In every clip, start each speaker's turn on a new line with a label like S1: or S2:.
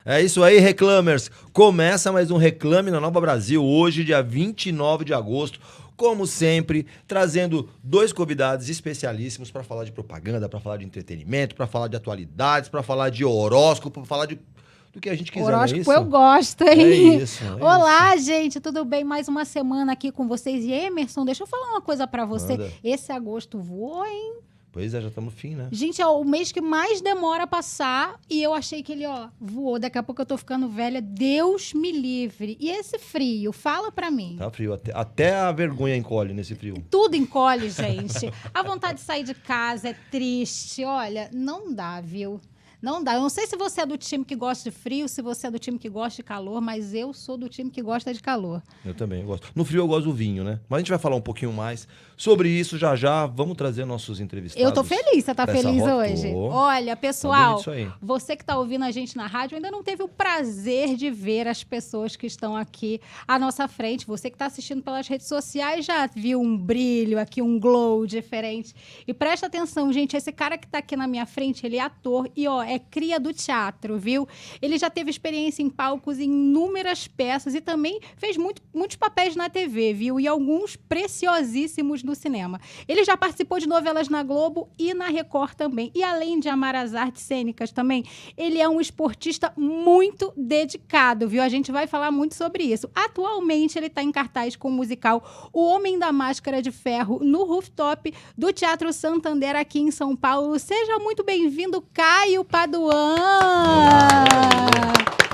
S1: É isso aí, Reclamers. Começa mais um Reclame na Nova Brasil, hoje, dia 29 de agosto. Como sempre, trazendo dois convidados especialíssimos para falar de propaganda, para falar de entretenimento, para falar de atualidades, para falar de horóscopo, para falar do que a gente quiser, não é
S2: Horóscopo
S1: isso?
S2: eu gosto,
S1: É
S2: hein?
S1: isso, é
S2: Olá,
S1: isso.
S2: gente, tudo bem? Mais uma semana aqui com vocês. E Emerson, deixa eu falar uma coisa pra você.
S1: Manda.
S2: Esse agosto voou, hein?
S1: Pois é, já estamos no fim, né?
S2: Gente, é o mês que mais demora a passar e eu achei que ele, voou. Daqui a pouco eu tô ficando velha. Deus me livre. E esse frio? Fala pra mim.
S1: Tá frio, até a vergonha encolhe nesse frio.
S2: Tudo encolhe, gente. A vontade de sair de casa é triste. Olha, não dá, viu? Não dá. Eu não sei se você é do time que gosta de frio, se você é do time que gosta de calor, mas eu sou do time que gosta de calor.
S1: Eu também gosto. No frio eu gosto do vinho, né? Mas a gente vai falar um pouquinho mais sobre isso já já. Vamos trazer nossos entrevistados.
S2: Eu tô feliz. Você tá
S1: pra essa
S2: feliz
S1: rota.
S2: hoje?
S1: Tô.
S2: Olha,
S1: Tá
S2: pessoal,
S1: bonito isso aí.
S2: você que tá ouvindo a gente na rádio ainda não teve o prazer de ver as pessoas que estão aqui à nossa frente. Você que tá assistindo pelas redes sociais já viu um brilho aqui, um glow diferente. E presta atenção, gente, esse cara que tá aqui na minha frente, ele é ator e, é cria do teatro, viu? Ele já teve experiência em palcos em inúmeras peças e também fez muitos papéis na TV, viu? E alguns preciosíssimos no cinema. Ele já participou de novelas na Globo e na Record também. E além de amar as artes cênicas também, ele é um esportista muito dedicado, viu? A gente vai falar muito sobre isso. Atualmente, ele está em cartaz com o musical O Homem da Máscara de Ferro no rooftop do Teatro Santander aqui em São Paulo. Seja muito bem-vindo, Caio Paduan!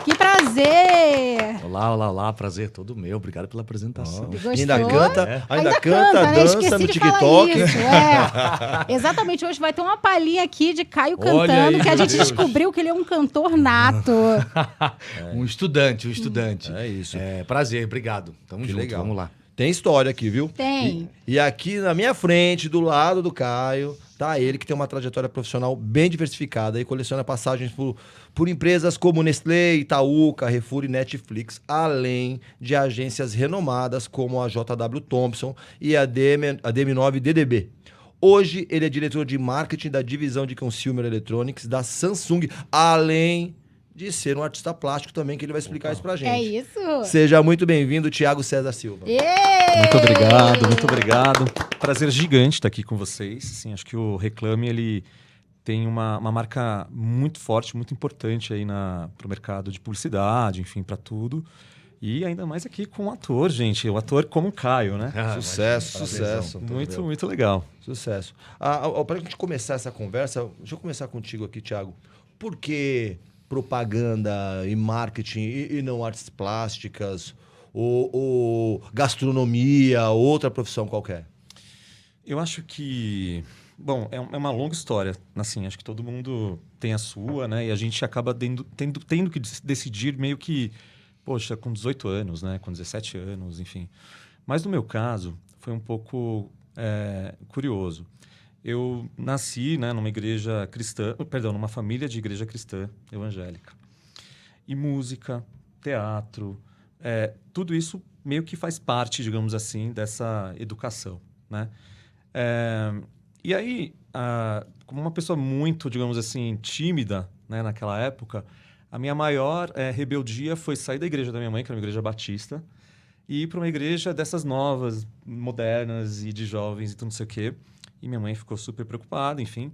S2: Que prazer!
S3: Olá, prazer todo meu. Obrigado pela apresentação.
S2: Gostou?
S1: Ainda canta,
S3: É.
S1: ainda canta,
S2: né?
S1: dança
S2: Esqueci
S1: no
S2: de falar
S1: TikTok.
S2: isso, Exatamente, hoje vai ter uma palhinha aqui de Caio
S3: Olha
S2: cantando,
S3: aí,
S2: que a
S3: meu
S2: gente
S3: Deus.
S2: descobriu que ele é um cantor nato.
S3: Um estudante.
S1: É isso.
S3: Prazer, obrigado. Tamo
S1: Que
S3: junto,
S1: legal.
S3: vamos lá.
S1: Tem história aqui, viu?
S2: Tem.
S1: E aqui na minha frente, do lado do Caio, tá ele que tem uma trajetória profissional bem diversificada e coleciona passagens por empresas como Nestlé, Itaú, Carrefour e Netflix, além de agências renomadas como a JW Thompson e a DM9 DDB. Hoje, ele é diretor de marketing da divisão de Consumer Electronics da Samsung, além de ser um artista plástico também, que ele vai explicar isso pra gente.
S2: É isso?
S1: Seja muito bem-vindo, Thiago César Silva.
S3: Muito obrigado. Prazer gigante estar aqui com vocês. Assim, acho que o Reclame, ele tem uma marca muito forte, muito importante aí pro mercado de publicidade, enfim, para tudo. E ainda mais aqui com o ator, gente. O ator como o Caio, né?
S1: Sucesso,
S3: prazerzão.
S1: sucesso.
S3: Muito legal.
S1: Sucesso. Para a gente começar essa conversa, deixa eu começar contigo aqui, Thiago. Por que propaganda e marketing e não artes plásticas ou gastronomia, outra profissão qualquer?
S3: Eu acho que... Bom, é uma longa história. Assim, acho que todo mundo tem a sua, né? E a gente acaba tendo que decidir meio que... Poxa, com 18 anos, né? Com 17 anos, enfim. Mas no meu caso, foi um pouco curioso. Eu nasci, né, numa igreja cristã... Perdão, numa família de igreja cristã evangélica. E música, teatro... tudo isso meio que faz parte, digamos assim, dessa educação, né? E aí, como uma pessoa muito, digamos assim, tímida, né, naquela época, a minha maior rebeldia foi sair da igreja da minha mãe, que era uma igreja batista, e ir para uma igreja dessas novas, modernas e de jovens e tudo não sei o quê. E minha mãe ficou super preocupada, enfim.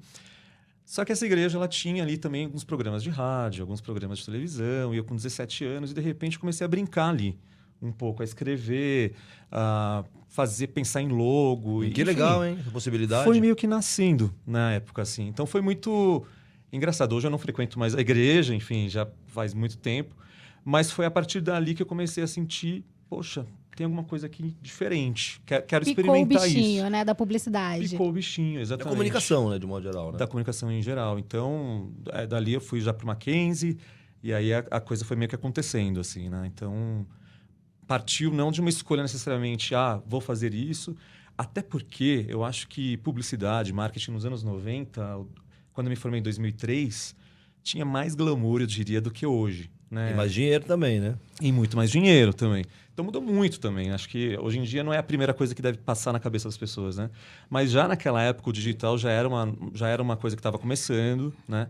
S3: Só que essa igreja, ela tinha ali também alguns programas de rádio, alguns programas de televisão, e eu com 17 anos, e de repente comecei a brincar ali um pouco, a escrever, a pensar em logo.
S1: Que
S3: enfim,
S1: legal, hein? Essa possibilidade.
S3: Foi meio que nascendo na época, assim. Então foi muito engraçado. Hoje eu não frequento mais a igreja, enfim, já faz muito tempo. Mas foi a partir dali que eu comecei a sentir, poxa, tem alguma coisa aqui diferente. Quero experimentar
S2: Picou o bichinho,
S3: isso.
S2: né, da publicidade.
S3: Picou o bichinho,
S1: Da
S3: exatamente.
S1: comunicação, né? De modo geral, né?
S3: Da comunicação em geral. Então, dali eu fui já para o Mackenzie, e aí a coisa foi meio que acontecendo, assim, né? Então, partiu não de uma escolha necessariamente, vou fazer isso, até porque eu acho que publicidade, marketing nos anos 90, quando eu me formei em 2003, tinha mais glamour, eu diria, do que hoje. Né?
S1: E mais dinheiro também, né?
S3: E muito mais dinheiro também. Então mudou muito também. Acho que hoje em dia não é a primeira coisa que deve passar na cabeça das pessoas, né? Mas já naquela época o digital já era uma coisa que estava começando, né?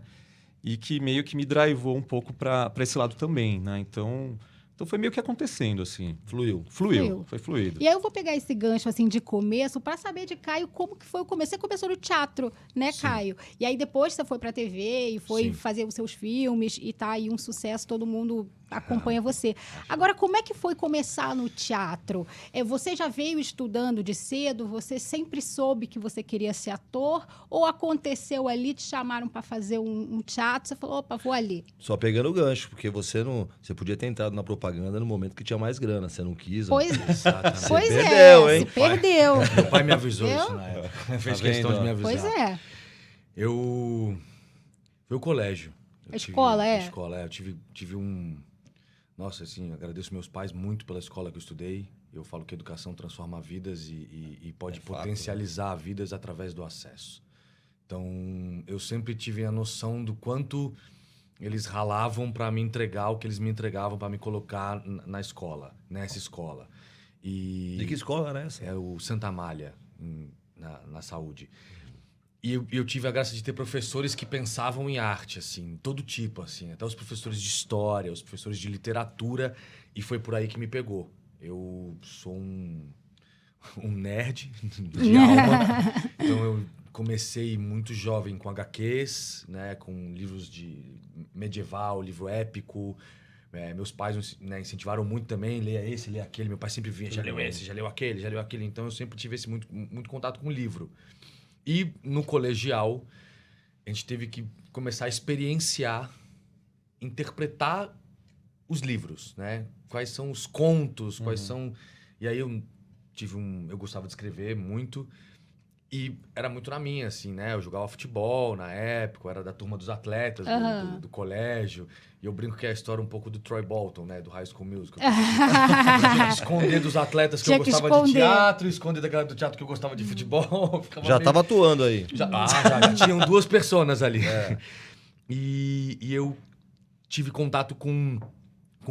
S3: e que meio que me drivou um pouco para esse lado também, né? Então foi meio que acontecendo, assim.
S1: Fluiu.
S2: Fluiu.
S3: Foi fluido.
S2: E aí eu vou pegar esse gancho, assim, de começo, pra saber de Caio como que foi o começo. Você começou no teatro, né,
S4: Sim.
S2: Caio? E aí depois você foi pra TV e foi
S4: Sim.
S2: fazer os seus filmes e tá aí um sucesso, todo mundo acompanha você. Agora, como é que foi começar no teatro? Você já veio estudando de cedo? Você sempre soube que você queria ser ator? Ou aconteceu ali, te chamaram pra fazer um teatro, você falou, opa, vou ali.
S1: Só pegando o gancho, porque você podia ter entrado na propaganda no momento que tinha mais grana, você não quis.
S2: Pois,
S4: Exatamente.
S2: pois
S1: perdeu,
S2: é,
S1: hein?
S2: se perdeu.
S4: Meu pai me avisou
S2: Eu?
S4: isso na época. Fez
S3: Tá
S4: questão
S3: vendo,
S4: de me
S3: ó?
S4: avisar.
S2: Pois é.
S4: Foi o colégio.
S2: A escola, é?
S4: A escola, é. Eu tive um... Nossa, assim, agradeço meus pais muito pela escola que eu estudei. Eu falo que a educação transforma vidas e pode
S1: É fato,
S4: potencializar vidas através do acesso. Então, eu sempre tive a noção do quanto eles ralavam para me entregar o que eles me entregavam para me colocar na escola, nessa escola.
S1: De que escola era essa?
S4: É o Santa Amália, na saúde. E eu tive a graça de ter professores que pensavam em arte, assim, todo tipo, assim. Até os professores de história, os professores de literatura. E foi por aí que me pegou. Eu sou um nerd de alma. Então, eu comecei muito jovem com HQs, né? Com livros de medieval, livro épico. Meus pais, né, incentivaram muito também, leia esse, leia aquele. Meu pai sempre vinha, já leu esse, já leu aquele, já leu aquele. Então, eu sempre tive esse muito contato com o livro. E no colegial, a gente teve que começar a experienciar, interpretar os livros, né? Quais são os contos, quais são... E aí eu gostava de escrever muito e era muito na minha, assim, né? Eu jogava futebol na época, eu era da turma dos atletas do colégio. E eu brinco que é a história um pouco do Troy Bolton, né? Do High School Musical. Eu tinha que esconder dos atletas que eu gostava de teatro, esconder da galera do teatro que eu gostava de futebol.
S1: Já estava atuando aí.
S4: Já tinham duas personas ali. E eu tive contato com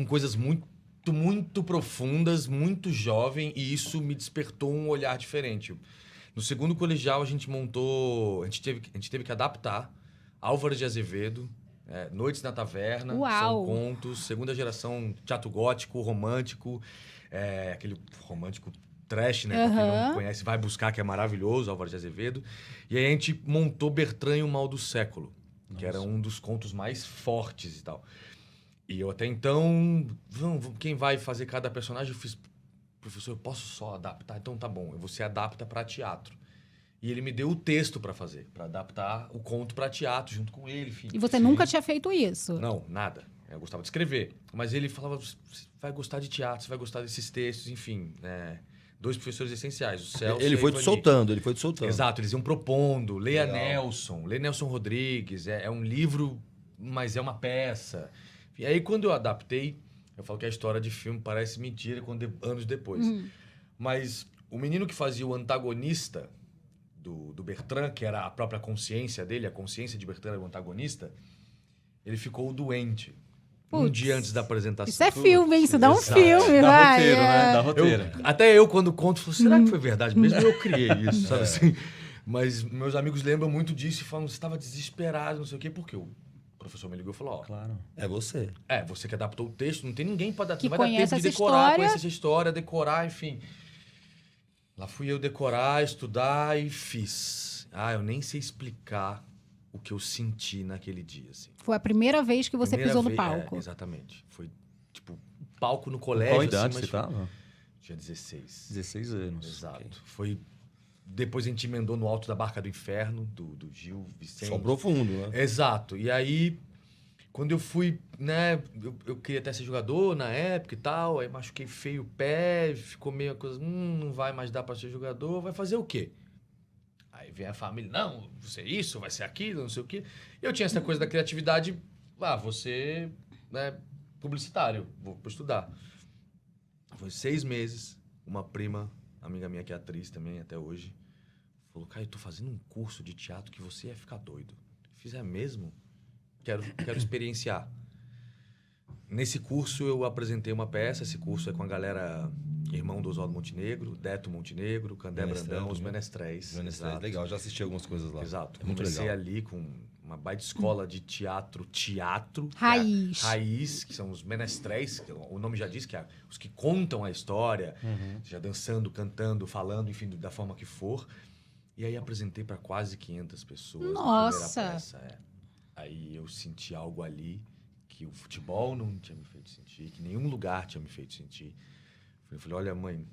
S4: coisas muito profundas, muito jovem, e isso me despertou um olhar diferente. No segundo colegial, a gente teve que adaptar Álvares de Azevedo, Noites na Taverna,
S2: Uau.
S4: são contos, segunda geração, teatro gótico, romântico, aquele romântico trash, né? Pra quem não conhece, vai buscar, que é maravilhoso, Álvares de Azevedo. E aí a gente montou Bertrand e o Mal do Século, que era um dos contos mais fortes e tal. E eu até então, quem vai fazer cada personagem, eu fiz, professor, eu posso só adaptar? Então tá bom, você adapta para teatro. E ele me deu o texto para fazer, para adaptar o conto para teatro junto com ele, enfim.
S2: E você nunca tinha feito isso?
S4: Não, nada. Eu gostava de escrever. Mas ele falava, você vai gostar de teatro, você vai gostar desses textos, enfim. Dois professores essenciais, o Celso
S1: Ele
S4: e a
S1: foi te
S4: Ivani.
S1: soltando.
S4: Exato, eles iam propondo. Leia
S1: Legal.
S4: Nelson Rodrigues. É um livro, mas é uma peça. E aí, quando eu adaptei, eu falo que a história de filme parece mentira anos depois. Mas o menino que fazia o antagonista do Bertrand, que era a própria consciência dele, a consciência de Bertrand era o antagonista, ele ficou doente. Um
S2: Putz.
S4: dia antes da apresentação.
S2: Isso é filme, hein? Isso dá um
S4: Exato.
S2: filme,
S3: Dá
S2: vai.
S3: roteiro, né? Dá roteiro.
S4: Até eu, quando conto, falo, será que foi verdade mesmo? Eu criei isso, sabe assim? Mas meus amigos lembram muito disso e falam, você estava desesperado, não sei o quê. Por quê? O professor me ligou e falou,
S3: Claro.
S1: É você.
S4: você que adaptou o texto, não tem ninguém para dar,
S2: Que
S4: não vai dar
S2: conhece
S4: tempo de
S2: essa
S4: decorar,
S2: história.
S4: conhecer essa história, decorar, enfim. Lá fui eu decorar, estudar e fiz. Eu nem sei explicar o que eu senti naquele dia, assim.
S2: Foi a primeira vez que você
S4: Primeira
S2: pisou no
S4: vez-
S2: palco.
S4: exatamente. Foi, tipo, palco no colégio.
S3: Qual idade
S4: assim,
S3: você
S4: mas foi-
S3: tava?
S4: Tinha 16.
S3: 16 anos.
S4: Exato.
S3: Ok.
S4: Foi... Depois a gente emendou no Alto da Barca do Inferno, do Gil Vicente.
S1: Só profundo, né?
S4: Exato. E aí, quando eu fui, né? Eu queria até ser jogador na época e tal. Aí machuquei feio o pé, ficou meio a coisa, não vai mais dar pra ser jogador, vai fazer o quê? Aí vem a família, não, você isso, vai ser aquilo, não sei o quê. E eu tinha essa coisa da criatividade, você, né, publicitário, vou estudar. Foi 6 meses, uma prima, amiga minha que é atriz também até hoje, falou, Caio, eu tô fazendo um curso de teatro que você ia ficar doido. Eu fiz, é mesmo? Quero experienciar. Nesse curso eu apresentei uma peça, esse curso é com a galera irmão do Oswaldo Montenegro, Deto Montenegro, Candé
S1: Menestrel
S4: Brandão, os
S1: também.
S4: Menestréis.
S1: Menestrel,
S4: Exato.
S1: legal, já assisti algumas coisas lá.
S4: Exato.
S1: É muito
S4: Comecei
S1: legal.
S4: ali com uma baita escola de teatro,
S2: Raiz.
S4: Que é a raiz, que são os menestréis, que o nome já diz, que é os que contam a história, já dançando, cantando, falando, enfim, da forma que for. E aí apresentei para quase 500 pessoas.
S2: Nossa!
S4: Na primeira peça, Aí eu senti algo ali que o futebol não tinha me feito sentir, que nenhum lugar tinha me feito sentir. Eu falei, olha, mãe,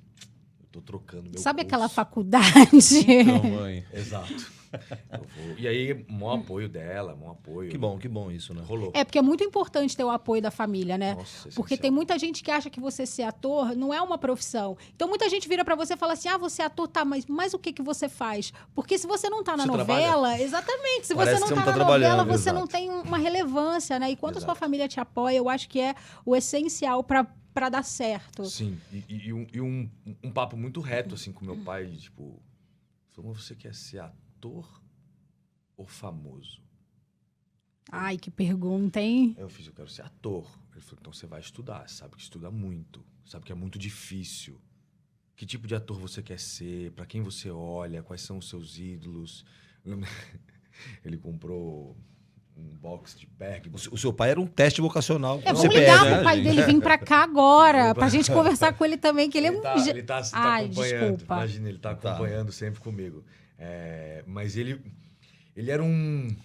S4: eu tô trocando meu
S2: Sabe
S4: curso.
S2: aquela faculdade?
S3: Então, mãe.
S4: Exato. E aí, maior apoio dela, maior apoio.
S1: Que bom isso, né?
S4: Rolou.
S2: É, porque é muito importante ter o apoio da família, né?
S4: Nossa,
S2: Porque
S4: essencial.
S2: tem muita gente que acha que você ser ator não é uma profissão. Então, muita gente vira pra você e fala assim, você é ator, tá, mas o que você faz? Porque se você não tá na
S4: Você
S2: novela... Exatamente, se
S1: Parece
S2: você
S1: que
S2: não
S1: você
S2: tá
S1: não
S2: na
S1: tá
S2: novela,
S1: trabalhando,
S2: você não
S1: exato.
S2: tem uma relevância, né? E quando a sua
S4: Exato.
S2: família te apoia, eu acho que é o essencial pra dar certo.
S4: Sim, e um papo muito reto, assim, com meu pai, tipo... Falou, mas você quer ser ator ou famoso?
S2: Ai, que pergunta, hein?
S4: Aí eu fiz, eu quero ser ator. Ele falou, então você vai estudar, sabe que estuda muito, sabe que é muito difícil. Que tipo de ator você quer ser? Pra quem você olha? Quais são os seus ídolos? Ele comprou um box de Berg.
S1: O seu pai era um teste vocacional. com
S2: Vamos
S1: CPF,
S2: ligar
S1: né?
S2: pro pai dele vir pra cá agora, pra gente conversar com ele também, que ele é um...
S4: Ele tá
S2: Ai,
S4: acompanhando.
S2: desculpa.
S4: Imagina, ele tá
S1: Tá.
S4: acompanhando sempre comigo. Mas ele era um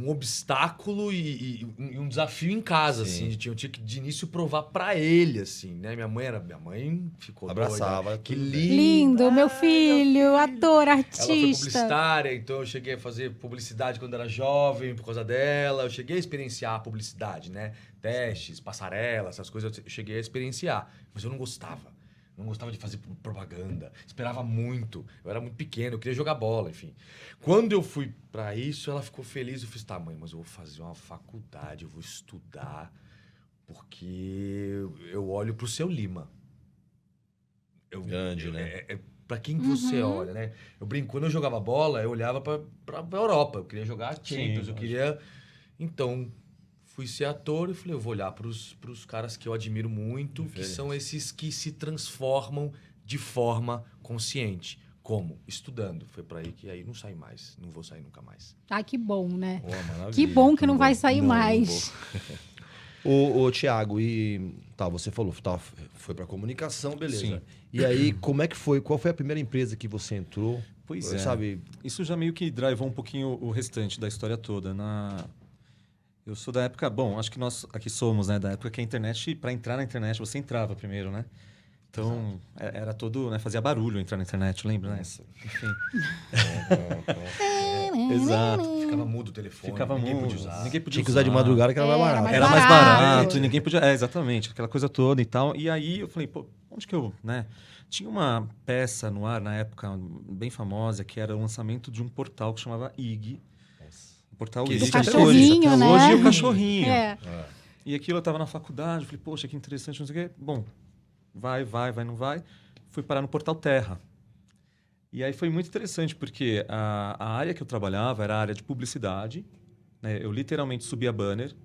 S4: obstáculo e um desafio em casa,
S1: Sim.
S4: assim. Eu tinha que, de início, provar pra ele, assim, né? Minha mãe ficou
S1: Abraçava,
S4: doida. Que
S1: tudo bem.
S4: lindo.
S2: Lindo, meu filho, ator,
S4: Ela foi
S2: artista.
S4: publicitária, então eu cheguei a fazer publicidade quando era jovem, por causa dela. Eu cheguei a experienciar a publicidade, né? Testes, passarela, essas coisas eu cheguei a experienciar. Mas eu não gostava. Não gostava de fazer propaganda. Esperava muito. Eu era muito pequeno, eu queria jogar bola, enfim. Quando eu fui pra isso, ela ficou feliz. Eu fiz, tá, mãe, mas eu vou fazer uma faculdade, eu vou estudar, porque eu olho pro seu Lima.
S1: Grande, né?
S4: Pra quem você olha, né? Eu brinco, quando eu jogava bola, eu olhava pra Europa. Eu queria jogar Champions,
S3: Sim,
S4: eu queria... Então, fui ser ator e falei, eu vou olhar pros caras que eu admiro muito, que são esses que se transformam de forma consciente. Como? Estudando. Foi pra aí que aí não sai mais. Não vou sair nunca mais.
S2: Ai, que bom, né?
S1: Pô, maravilha.
S2: Que bom que não vai sair
S1: Não
S2: mais.
S1: Ô, Thiago, você falou, foi pra comunicação, beleza.
S3: Sim.
S1: E aí, como é que foi? Qual foi a primeira empresa que você entrou?
S3: Pois é.
S1: Sabe?
S3: Isso já meio que drivou um pouquinho o restante da história toda. Eu sou da época... Bom, acho que nós aqui somos, né? Da época que a internet... Para entrar na internet, você entrava primeiro, né? Então, era todo... Né, fazia barulho entrar na internet, lembra, né? Enfim. Exato.
S4: Ficava mudo o telefone,
S3: Ficava
S4: ninguém
S3: muito.
S4: podia usar.
S3: Ninguém podia
S1: Tinha que usar de madrugada que era mais
S2: Era
S1: barato.
S2: mais
S3: Era mais
S2: barato.
S3: barato e ninguém podia... exatamente. Aquela coisa toda e tal. E aí eu falei, pô, onde que eu... né? Tinha uma peça no ar, na época, bem famosa, que era o lançamento de um portal que chamava IG. O portal
S1: Que
S3: IG.
S1: existe
S2: Do
S1: até hoje.
S2: cachorrinho, né?
S3: Hoje é o cachorrinho.
S2: É.
S3: E aquilo eu estava na faculdade, falei, poxa, que interessante, não sei o quê. Bom, vai, não vai. Fui parar no Portal Terra. E aí foi muito interessante, porque a área que eu trabalhava era a área de publicidade. Né? Eu literalmente subi banner.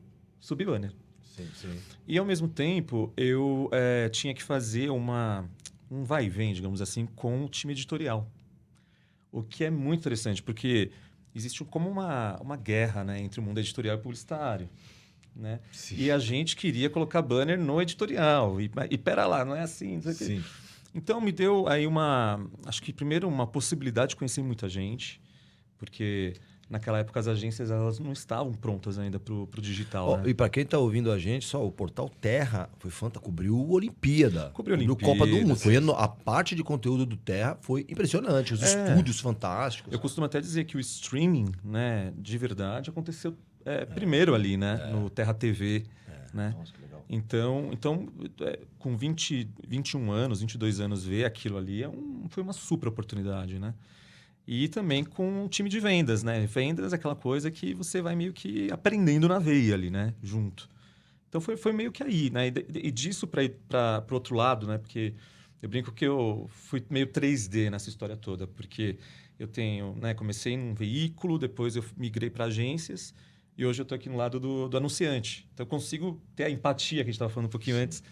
S4: Sim, sim.
S3: E, ao mesmo tempo, eu tinha que fazer um vai e vem, digamos assim, com o time editorial. O que é muito interessante, porque existe como uma guerra, né, entre o mundo editorial e publicitário. Né?
S4: Sim.
S3: E a gente queria colocar banner no editorial. E pera lá, não é assim. Não sei o quê.
S4: Sim.
S3: Então, me deu aí acho que primeiro uma possibilidade de conhecer muita gente, porque naquela época as agências elas não estavam prontas ainda para o digital.
S1: Ó,
S3: Né?
S1: e pra quem tá ouvindo a gente, só o Portal Terra foi cobriu Olimpíada.
S3: Cobriu
S1: Copa do Mundo.
S3: Olimpíadas.
S1: A parte de conteúdo do Terra foi impressionante. Os estúdios fantásticos.
S3: Eu costumo até dizer que o streaming, né, de verdade, aconteceu primeiro ali, né, no Terra TV. Né?
S4: Nossa, que legal.
S3: Então com 21 anos, 22 anos, ver aquilo ali foi uma super oportunidade, né? E também com o time de vendas, né? Vendas é aquela coisa que você vai meio que aprendendo na veia ali, né? Junto. Então foi meio que aí, né? E disso para ir para o outro lado, né? Porque eu brinco que eu fui meio 3D nessa história toda, porque eu tenho, né? Comecei num veículo, depois eu migrei para agências. E hoje eu estou aqui no lado do anunciante. Então, eu consigo ter a empatia que a gente estava falando um pouquinho antes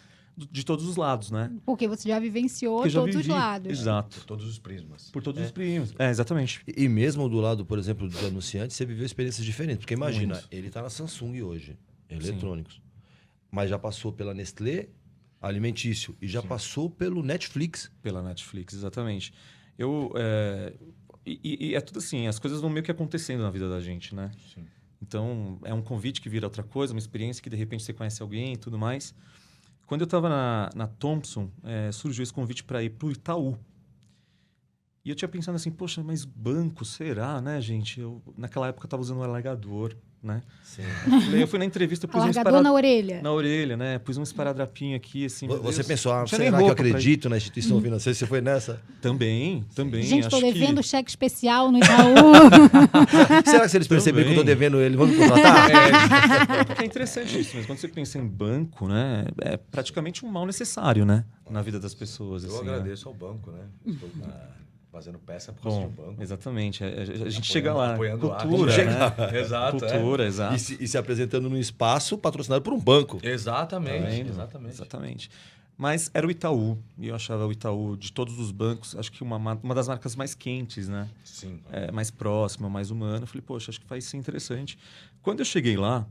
S3: de todos os lados, né?
S2: Porque você já vivenciou
S3: Porque eu já
S2: todos os
S3: vivi.
S2: lados.
S3: Exato.
S4: Por todos os prismas.
S3: Por todos os primos. É, exatamente.
S1: E mesmo do lado, por exemplo, do anunciante, você viveu experiências diferentes. Porque imagina,
S3: Muito.
S1: ele tá na Samsung hoje, eletrônicos. Mas já passou pela Nestlé, alimentício, e já passou pelo Netflix.
S3: Pela Netflix, exatamente. E é tudo assim, as coisas vão meio que acontecendo na vida da gente, né?
S4: Sim.
S3: Então, é um convite que vira outra coisa, uma experiência que de repente você conhece alguém e tudo mais. Quando eu estava na Thomson, surgiu esse convite para ir para o Itaú. E eu tinha pensado assim, poxa, mas banco, será, né, gente? Naquela época eu estava usando um alargador, né?
S1: Sim.
S3: Eu fui na entrevista, pus um
S2: Alargador na orelha.
S3: na orelha, né? Pus um esparadrapinho aqui, assim. meu
S1: Você
S3: Deus.
S1: pensou,
S3: Não tinha nem
S1: será que eu
S3: roupa pra ir.
S1: acredito na instituição financeira? Você foi nessa?
S3: Também.
S2: Gente,
S3: acho
S2: estou
S3: que-
S2: devendo cheque especial no Itaú.
S1: Será que se eles perceberem que eu tô
S3: Também.
S1: devendo ele, vão me contratar?
S3: Porque é interessante isso, mas quando você pensa em banco, né, é praticamente um mal necessário, né, na vida das pessoas.
S4: Eu
S3: assim, né?
S4: agradeço ao banco, né? Estou fazendo peça por causa de
S3: Bom,
S4: um banco.
S3: exatamente. A gente chega lá,
S4: apoiando a
S3: cultura,
S4: arte.
S3: né?
S4: Exato,
S3: Cultura, exato.
S1: E se apresentando num espaço patrocinado por um banco.
S4: Exatamente,
S3: Tá vendo?
S4: exatamente.
S3: Exatamente. Mas era o Itaú, e eu achava o Itaú, de todos os bancos, acho que uma das marcas mais quentes, né?
S4: Sim.
S3: Mais próxima, mais humana. Eu falei, poxa, acho que vai ser interessante. Quando eu cheguei lá,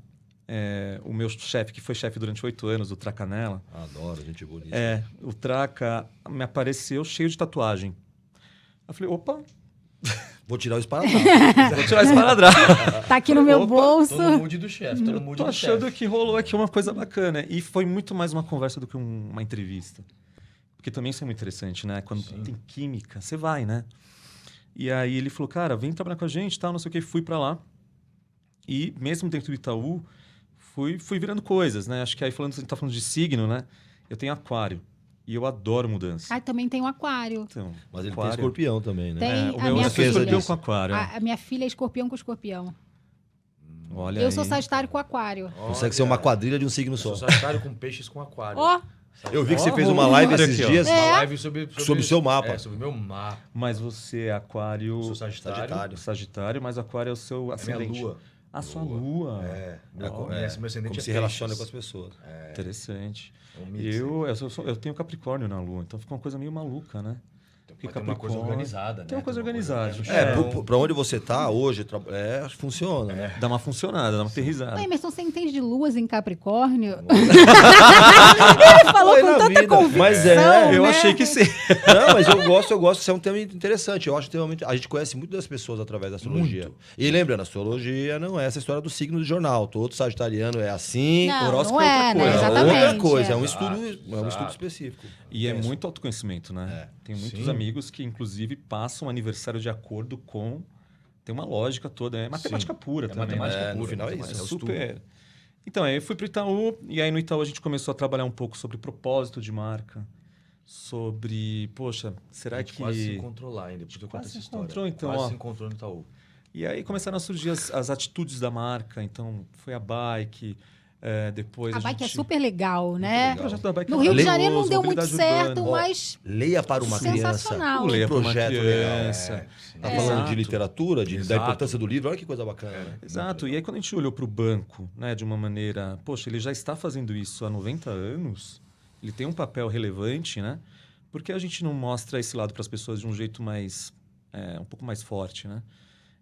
S3: o meu chefe, que foi chefe durante 8 anos, o Tracanella,
S1: Adoro, gente bonita.
S3: o Traca me apareceu cheio de tatuagem. Eu falei, opa,
S1: Vou tirar o esparadrapo.
S3: vou tirar esse esparadrapo.
S2: Tá aqui no meu
S3: Opa,
S2: bolso.
S4: Todo mude do chefe, todo mude
S3: Tô
S4: do
S3: achando
S4: chefe.
S3: que rolou aqui uma coisa bacana. E foi muito mais uma conversa do que uma entrevista. Porque também isso é muito interessante, né? Quando tem química, você vai, né? E aí ele falou, cara, vem trabalhar com a gente, tal, não sei o que. Fui pra lá. E mesmo dentro do Itaú, fui virando coisas, né? Acho que aí a gente tá falando de signo, né? Eu tenho aquário. E eu adoro mudança.
S2: Ah, também tem um aquário.
S3: Então,
S1: Mas ele tem
S3: aquário.
S1: escorpião também, né?
S2: Tem.
S3: O
S2: a
S3: meu
S2: minha
S3: é
S2: filha.
S3: escorpião com aquário.
S2: A minha filha é escorpião com escorpião.
S3: Olha
S2: Eu
S3: aí.
S2: sou sagitário com aquário.
S1: Consegue ser uma quadrilha de um signo
S4: Eu
S1: só.
S4: sou sagitário com peixes com aquário.
S2: Ó,
S1: Eu vi que você
S3: Ó,
S1: fez uma live
S3: olha
S1: esses
S3: aqui, ó.
S1: dias.
S4: Uma live sobre
S1: Sobre o seu mapa.
S4: É, sobre o meu mapa.
S3: Mas você é aquário...
S4: Sou sagitário.
S3: Sagitário, mas aquário é o seu
S4: É minha
S3: ascendente.
S4: lua.
S3: A sua lua.
S4: É.
S3: Ó,
S4: Meu ascendente
S1: Como
S4: é
S1: se relaciona com
S4: peixes.
S1: as pessoas.
S3: Interessante.
S4: É um mix.
S3: Eu tenho Capricórnio na lua, então fica uma coisa meio maluca, né?
S4: Mas tem uma coisa organizada, né?
S3: Tem uma coisa organizada.
S1: Pra onde você tá hoje, funciona, né?
S3: Dá uma funcionada, dá uma aterrizada.
S2: Ô, Emerson, você entende de luas em Capricórnio? Ele falou
S1: Foi
S2: com
S1: na
S2: tanta
S1: vida,
S2: convicção,
S1: mas é,
S3: Eu
S2: né?
S3: achei que sim.
S1: Não, mas eu gosto. Isso é um tema interessante. Eu acho que a gente conhece muito das pessoas através da astrologia.
S4: Muito.
S1: E lembrando, a astrologia não é essa história do signo do jornal. Todo sagitariano é assim.
S2: Não,
S3: horóscopo
S2: não
S3: é
S2: é,
S3: outra
S2: né?
S3: coisa.
S1: É
S2: Exatamente.
S1: outra coisa, é um
S4: Exato,
S1: estudo, é um estudo específico.
S3: E é
S1: Penso.
S3: muito autoconhecimento, né? Tem muitos
S4: Sim.
S3: amigos que, inclusive, passam aniversário de acordo com... Tem uma lógica toda. É matemática pura também.
S4: matemática
S3: né?
S1: pura, no final é
S3: Matemática
S1: isso, é o
S3: super... Então, aí eu fui para o Itaú, e aí no Itaú a gente começou a trabalhar um pouco sobre propósito de marca, sobre, poxa, será
S4: A gente
S3: que...
S4: quase se encontrou lá ainda, depois eu conto
S3: quase
S4: essa
S3: se
S4: história.
S3: encontrou, então,
S4: Quase
S3: ó.
S4: se encontrou no Itaú.
S3: E aí começaram a surgir as atitudes da marca, então foi a bike, depois
S2: A
S3: a
S2: bike é
S3: gente...
S2: super legal, né?
S3: O projeto da bike
S2: No
S3: é
S2: Rio de
S1: Lei-
S2: Janeiro não
S3: maravilhoso,
S2: deu muito
S3: mobilidade
S2: certo,
S3: urbana.
S2: mas
S1: Leia para uma criança.
S2: sensacional.
S3: O Leia para uma
S1: projeto
S3: criança.
S1: Tá
S2: É.
S1: falando
S3: Exato.
S1: de literatura, da
S4: Exato.
S1: importância do livro. Olha que coisa bacana. né?
S3: Exato. E aí, quando a gente olhou para o banco, né, de uma maneira... Poxa, ele já está fazendo isso há 90 anos, ele tem um papel relevante, né? Por que a gente não mostra esse lado para as pessoas de um jeito mais... um pouco mais forte, né?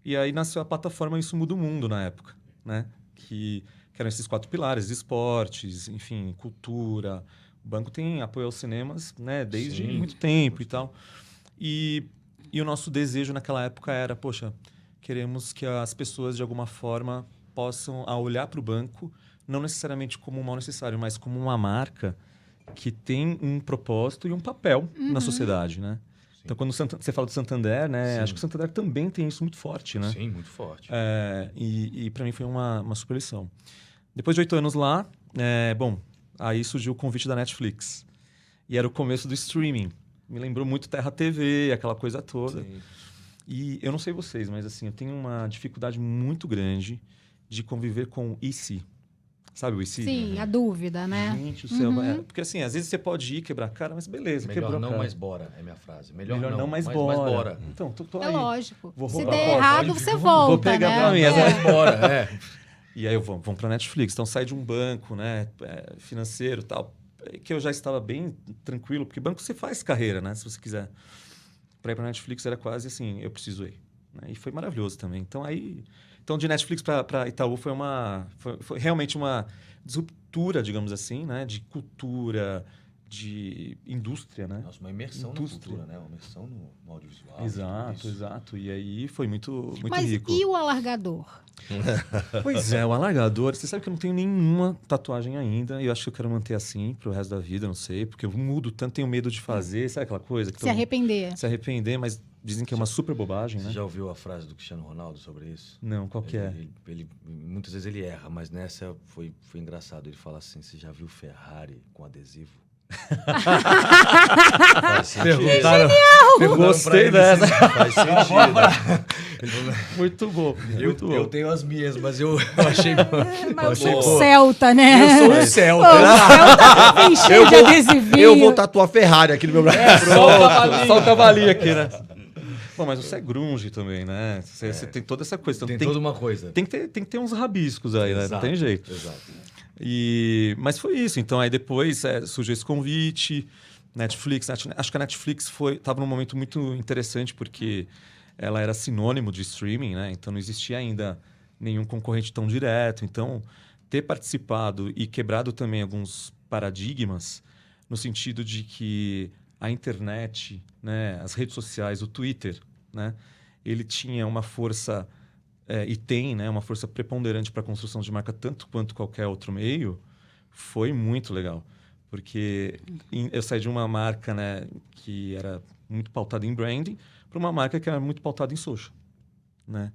S3: E aí nasceu a plataforma Isso Muda o Mundo na época, né? Que eram esses 4 pilares, esportes, enfim, cultura. O banco tem apoio aos cinemas, né? Desde
S4: Sim.
S3: muito tempo e tal. E o nosso desejo naquela época era, poxa, queremos que as pessoas, de alguma forma, possam, ao olhar para o banco, não necessariamente como um mal necessário, mas como uma marca que tem um propósito e um papel na sociedade, né? Então, quando você fala do Santander, né?
S4: Sim.
S3: Acho que o Santander também tem isso muito forte, né?
S4: Sim, muito forte.
S3: E para mim foi uma super lição. Depois de 8 anos lá, aí surgiu o convite da Netflix. E era o começo do streaming. Me lembrou muito Terra TV, aquela coisa toda.
S4: Sim.
S3: E eu não sei vocês, mas assim, eu tenho uma dificuldade muito grande de conviver com o e se. Sabe o e se?
S2: sim, a dúvida, né?
S3: Gente, o céu. Porque assim, às vezes você pode ir quebrar a cara, mas beleza,
S4: Melhor
S3: quebrou a
S4: não,
S3: cara.
S4: mais bora, é minha frase.
S3: Melhor não, mais bora. Então, tô
S2: É
S3: aí.
S2: lógico.
S3: Vou
S2: Se
S3: roubar.
S2: der
S3: Ó,
S2: errado,
S3: pode-
S2: você
S3: vou
S2: volta,
S3: pegar
S2: né?
S3: pra mim,
S2: É.
S4: Mais bora,
S3: E aí vamos pra Netflix. Então sai de um banco, né, financeiro e tal, que eu já estava bem tranquilo, porque banco você faz carreira, né? Se você quiser. Para ir para Netflix era quase assim, eu preciso ir. Né? E foi maravilhoso também. Então de Netflix para Itaú foi realmente uma disruptura, digamos assim, né? De cultura, de indústria, né?
S4: Nossa, uma imersão na cultura, né? Uma imersão no audiovisual.
S3: Exato, exato. E aí foi muito
S2: Mas
S3: rico.
S2: e o alargador?
S3: Pois é, o alargador, você sabe que eu não tenho nenhuma tatuagem ainda, e eu acho que eu quero manter assim pro resto da vida, não sei, porque eu mudo tanto, tenho medo de fazer, sabe aquela coisa? Que
S2: Se arrepender.
S3: Se arrepender, mas dizem que é uma super bobagem,
S4: Você
S3: né?
S4: já ouviu a frase do Cristiano Ronaldo sobre isso?
S3: Não, qual que é?
S4: Muitas vezes ele erra, mas nessa foi engraçado. Ele fala assim, você já viu Ferrari com adesivo?
S3: Perguntaram, eu gostei dessa.
S1: Faz sentido.
S3: Muito bom, muito bom.
S4: Eu tenho as minhas, mas eu achei...
S2: Mas
S4: achei
S2: o
S4: boa.
S2: Celta, né?
S4: Eu sou o
S2: Pô,
S4: Celta.
S2: o Celta tem cheio de adesivinho.
S1: Eu vou tatuar Ferrari aqui no meu braço.
S3: Só o cavalinho aqui, né? Bom, mas você é grunge também, né? Você tem toda essa coisa. Então
S4: Tem toda uma coisa.
S3: tem que ter uns rabiscos aí, né? Não
S4: Exato,
S3: tem jeito.
S4: Exato.
S3: Mas foi isso. Então, aí depois surgiu esse convite. Netflix. Acho que a Netflix estava num momento muito interessante porque ela era sinônimo de streaming, né? Então, não existia ainda nenhum concorrente tão direto. Então, ter participado e quebrado também alguns paradigmas no sentido de que a internet, né, as redes sociais, o Twitter, né, ele tinha uma força... e tem, né, uma força preponderante para a construção de marca tanto quanto qualquer outro meio, foi muito legal. Porque eu saí de uma marca, né, que era muito pautada em branding para uma marca que era muito pautada em social. Né?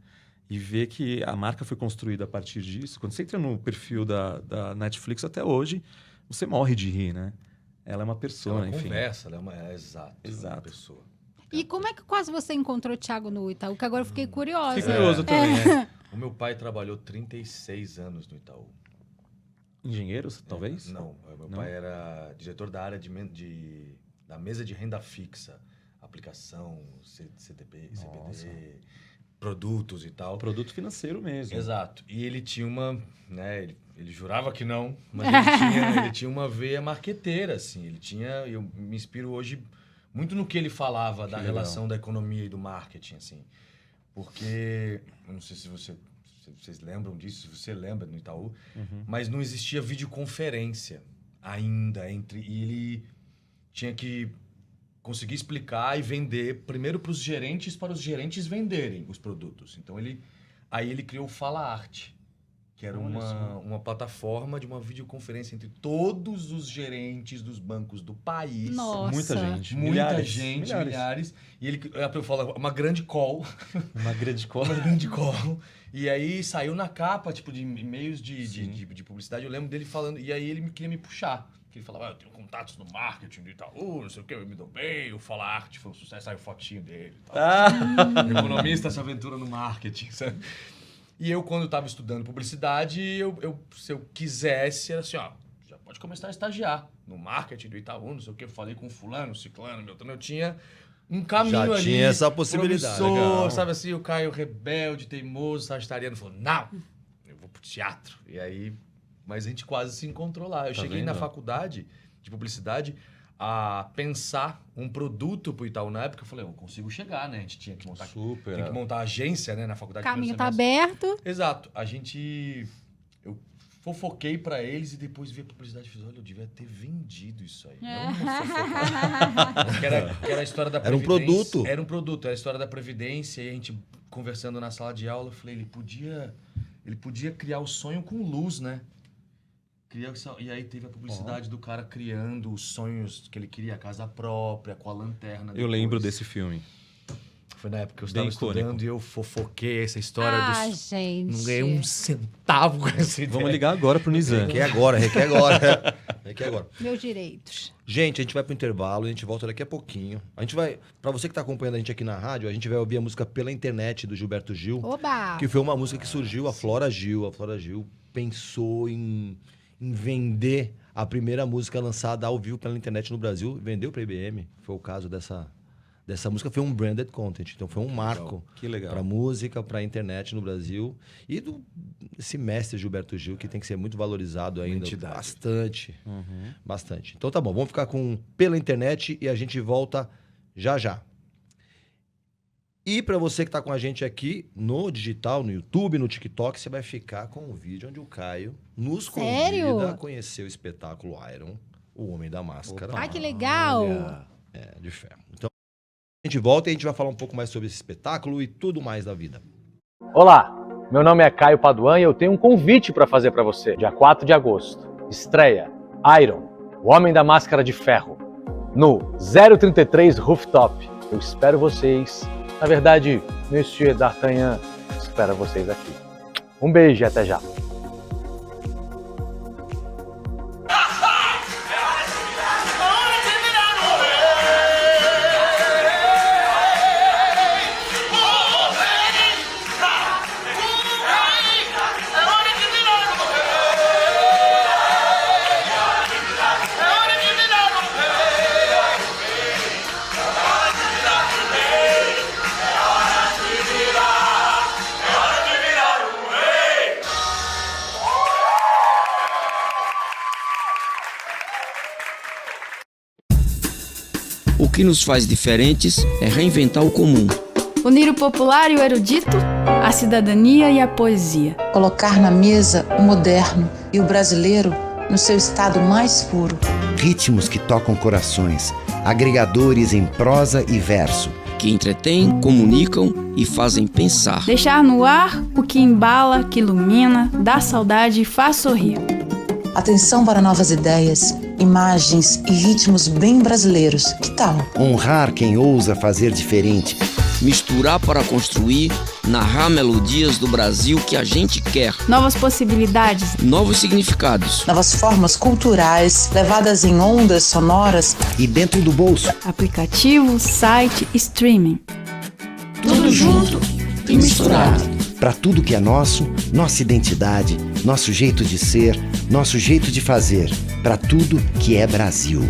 S3: E ver que a marca foi construída a partir disso. Quando você entra no perfil da Netflix até hoje, você morre de rir. Né? Ela é uma pessoa, enfim.
S4: Conversa, ela é uma... Exato. Uma pessoa.
S2: E como é que quase você encontrou o Thiago no Itaú? Que agora eu fiquei curiosa.
S3: Fiquei curioso também.
S4: O meu pai trabalhou 36 anos no Itaú.
S3: Engenheiros, talvez?
S4: Não, meu pai era diretor da área da mesa de renda fixa, aplicação, CDB, CBD, produtos e tal.
S3: Produto financeiro mesmo.
S4: Exato. E ele tinha uma, né, ele jurava que não, mas ele tinha uma veia marqueteira, assim. Eu me inspiro hoje muito no que ele falava da relação da economia e do marketing, assim. Porque, eu não sei se vocês lembram disso, se você lembra no Itaú, mas não existia videoconferência ainda e ele tinha que conseguir explicar e vender primeiro para os gerentes venderem os produtos. Então aí ele criou o Fala Arte, que era uma plataforma de uma videoconferência entre todos os gerentes dos bancos do país.
S2: Nossa.
S3: Muita gente.
S4: Milhares. E ele falou uma grande call.
S3: Uma grande cola.
S4: Uma grande call. E aí saiu na capa, tipo, de e-mails de publicidade. Eu lembro dele falando. E aí ele queria me puxar. Que ele falava, eu tenho contatos no marketing do Itaú, não sei o que, eu me dou bem. O Fala Arte foi um sucesso, saiu fotinho dele. Economista, essa aventura no marketing, sabe? E eu, quando estava estudando publicidade, se eu quisesse, era assim, ó, já pode começar a estagiar no marketing do Itaú, não sei o que, eu falei com fulano, ciclano, eu tinha um caminho
S1: Já
S4: ali.
S1: tinha essa possibilidade.
S4: Promissor,
S1: Legal.
S4: sabe assim, o Caio rebelde, teimoso, sagitariano, falou, não, eu vou pro teatro. E aí, mas a gente quase se encontrou lá. Eu cheguei na faculdade de publicidade a pensar um produto pro Itaú na época. Eu falei, eu consigo chegar, né? A gente tinha que montar, tem que montar agência, né, na faculdade.
S2: O caminho tá aberto.
S4: Exato. Eu fofoquei pra eles e depois vi a publicidade e fiz, olha, eu devia ter vendido isso aí. Não fofocar. que era a história da
S1: Era um
S4: Previdência.
S1: produto.
S4: Era um produto, era a história da Previdência. E a gente conversando na sala de aula, eu falei, ele podia criar o sonho com luz, né? E aí teve a publicidade do cara criando os sonhos que ele queria, a casa própria, com a lanterna.
S3: Eu lembro desse filme.
S4: Foi na época que eu
S3: Bem
S4: estava
S3: icônico.
S4: estudando e eu fofoquei essa história
S2: Gente.
S4: Não ganhei um centavo com essa ideia.
S3: Vamos ligar agora pro Nizam.
S1: Requer agora. Requer agora.
S2: Meus direitos.
S1: Gente, a gente vai pro intervalo, a gente volta daqui a pouquinho. A gente vai, pra você que tá acompanhando a gente aqui na rádio, a gente vai ouvir a música Pela Internet do Gilberto Gil,
S2: Oba!
S1: que foi uma música que surgiu, a Flora Gil pensou em vender a primeira música lançada ao vivo pela internet no Brasil, vendeu pra IBM, foi o caso dessa dessa música foi um branded content. Então foi um marco
S3: Que legal.
S1: para música, para internet no Brasil. E esse mestre Gilberto Gil, que tem que ser muito valorizado ainda.
S4: entidade.
S1: Bastante.
S3: Uhum.
S1: Bastante. Então tá bom, vamos ficar com Pela Internet e a gente volta já já. E para você que tá com a gente aqui no digital, no YouTube, no TikTok, você vai ficar com um vídeo onde o Caio nos
S2: Sério?
S1: convida a conhecer o espetáculo Iron, o Homem da Máscara.
S2: Ai, que legal!
S4: Olha.
S1: De ferro. Então, a gente volta e a gente vai falar um pouco mais sobre esse espetáculo e tudo mais da vida.
S5: Olá, meu nome é Caio Paduan e eu tenho um convite para fazer para você. Dia 4 de agosto, estreia Iron, o Homem da Máscara de Ferro, no 033 Rooftop. Eu espero vocês. Na verdade, Monsieur D'Artagnan espera vocês aqui. Um beijo e até já.
S6: O que nos faz diferentes é reinventar o comum.
S7: Unir o popular e o erudito, a cidadania e a poesia.
S8: Colocar na mesa o moderno e o brasileiro no seu estado mais puro.
S9: Ritmos que tocam corações, agregadores em prosa e verso.
S6: Que entretêm, comunicam e fazem pensar.
S7: Deixar no ar o que embala, que ilumina, dá saudade e faz sorrir.
S8: Atenção para novas ideias, imagens e ritmos bem brasileiros. Que tal?
S9: Honrar quem ousa fazer diferente.
S6: Misturar para construir, narrar melodias do Brasil que a gente quer.
S7: Novas possibilidades.
S6: Novos significados.
S8: Novas formas culturais, levadas em ondas sonoras.
S9: E dentro do bolso,
S7: Aplicativo, site, streaming.
S6: Tudo junto e misturado.
S9: para tudo que é nosso, nossa identidade, nosso jeito de ser, nosso jeito de fazer, para tudo que é Brasil.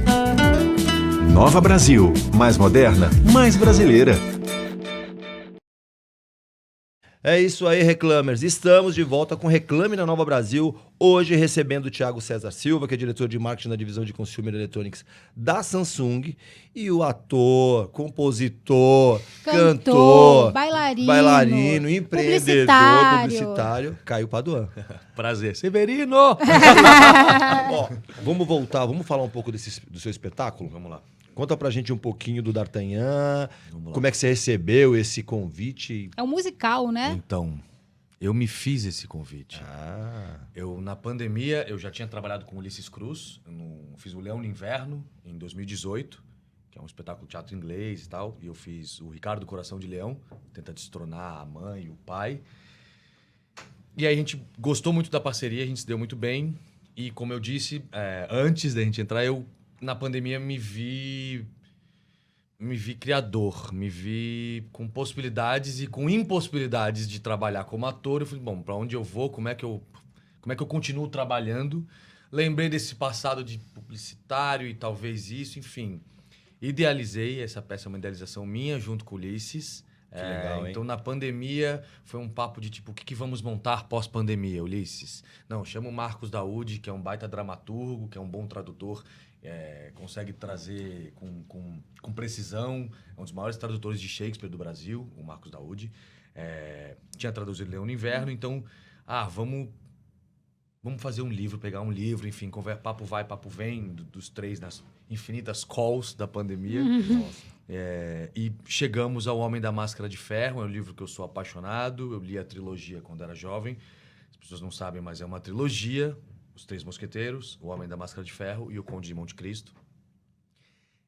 S10: Nova Brasil, mais moderna, mais brasileira.
S1: É isso aí, Reclamers. Estamos de volta com Reclame na Nova Brasil. Hoje recebendo o Thiago César Silva, que é diretor de marketing da divisão de Consumer Electronics da Samsung. E o ator, compositor, cantor, bailarino, empreendedor, publicitário, Caio Paduan.
S4: Prazer. Severino!
S1: Ó, vamos voltar, vamos falar um pouco do seu espetáculo?
S4: Vamos lá.
S1: Conta pra gente um pouquinho do D'Artagnan,
S4: Vamos lá.
S1: como é que você recebeu esse convite?
S2: É um musical, né?
S4: Então, eu me fiz esse convite.
S1: Ah,
S4: Na pandemia, eu já tinha trabalhado com Ulisses Cruz. Fiz o Leão no Inverno, em 2018, que é um espetáculo de teatro inglês e tal. E eu fiz o Ricardo Coração de Leão, tenta destronar a mãe e o pai. E aí a gente gostou muito da parceria, a gente se deu muito bem. E como eu disse, antes da gente entrar, na pandemia me vi criador, me vi com possibilidades e com impossibilidades de trabalhar como ator. Eu falei, bom, para onde eu vou? Como é que eu continuo trabalhando? Lembrei desse passado de publicitário e talvez isso, enfim. Idealizei, essa peça é uma idealização minha, junto com o Ulisses.
S1: Que legal, hein?
S4: Então, na pandemia, foi um papo de tipo, o que vamos montar pós-pandemia, Ulisses? Não, chama o Marcos Daúde, que é um baita dramaturgo, que é um bom tradutor, consegue trazer com precisão, é um dos maiores tradutores de Shakespeare do Brasil, o Marcos Daúde. Tinha traduzido Leão no Inverno, então, vamos fazer um livro, pegar um livro, enfim, papo vai, papo vem, dos três nas infinitas calls da pandemia. E chegamos ao Homem da Máscara de Ferro, é um livro que eu sou apaixonado, eu li a trilogia quando era jovem, as pessoas não sabem, mas é uma trilogia, Os Três Mosqueteiros, O Homem da Máscara de Ferro e O Conde de Monte Cristo.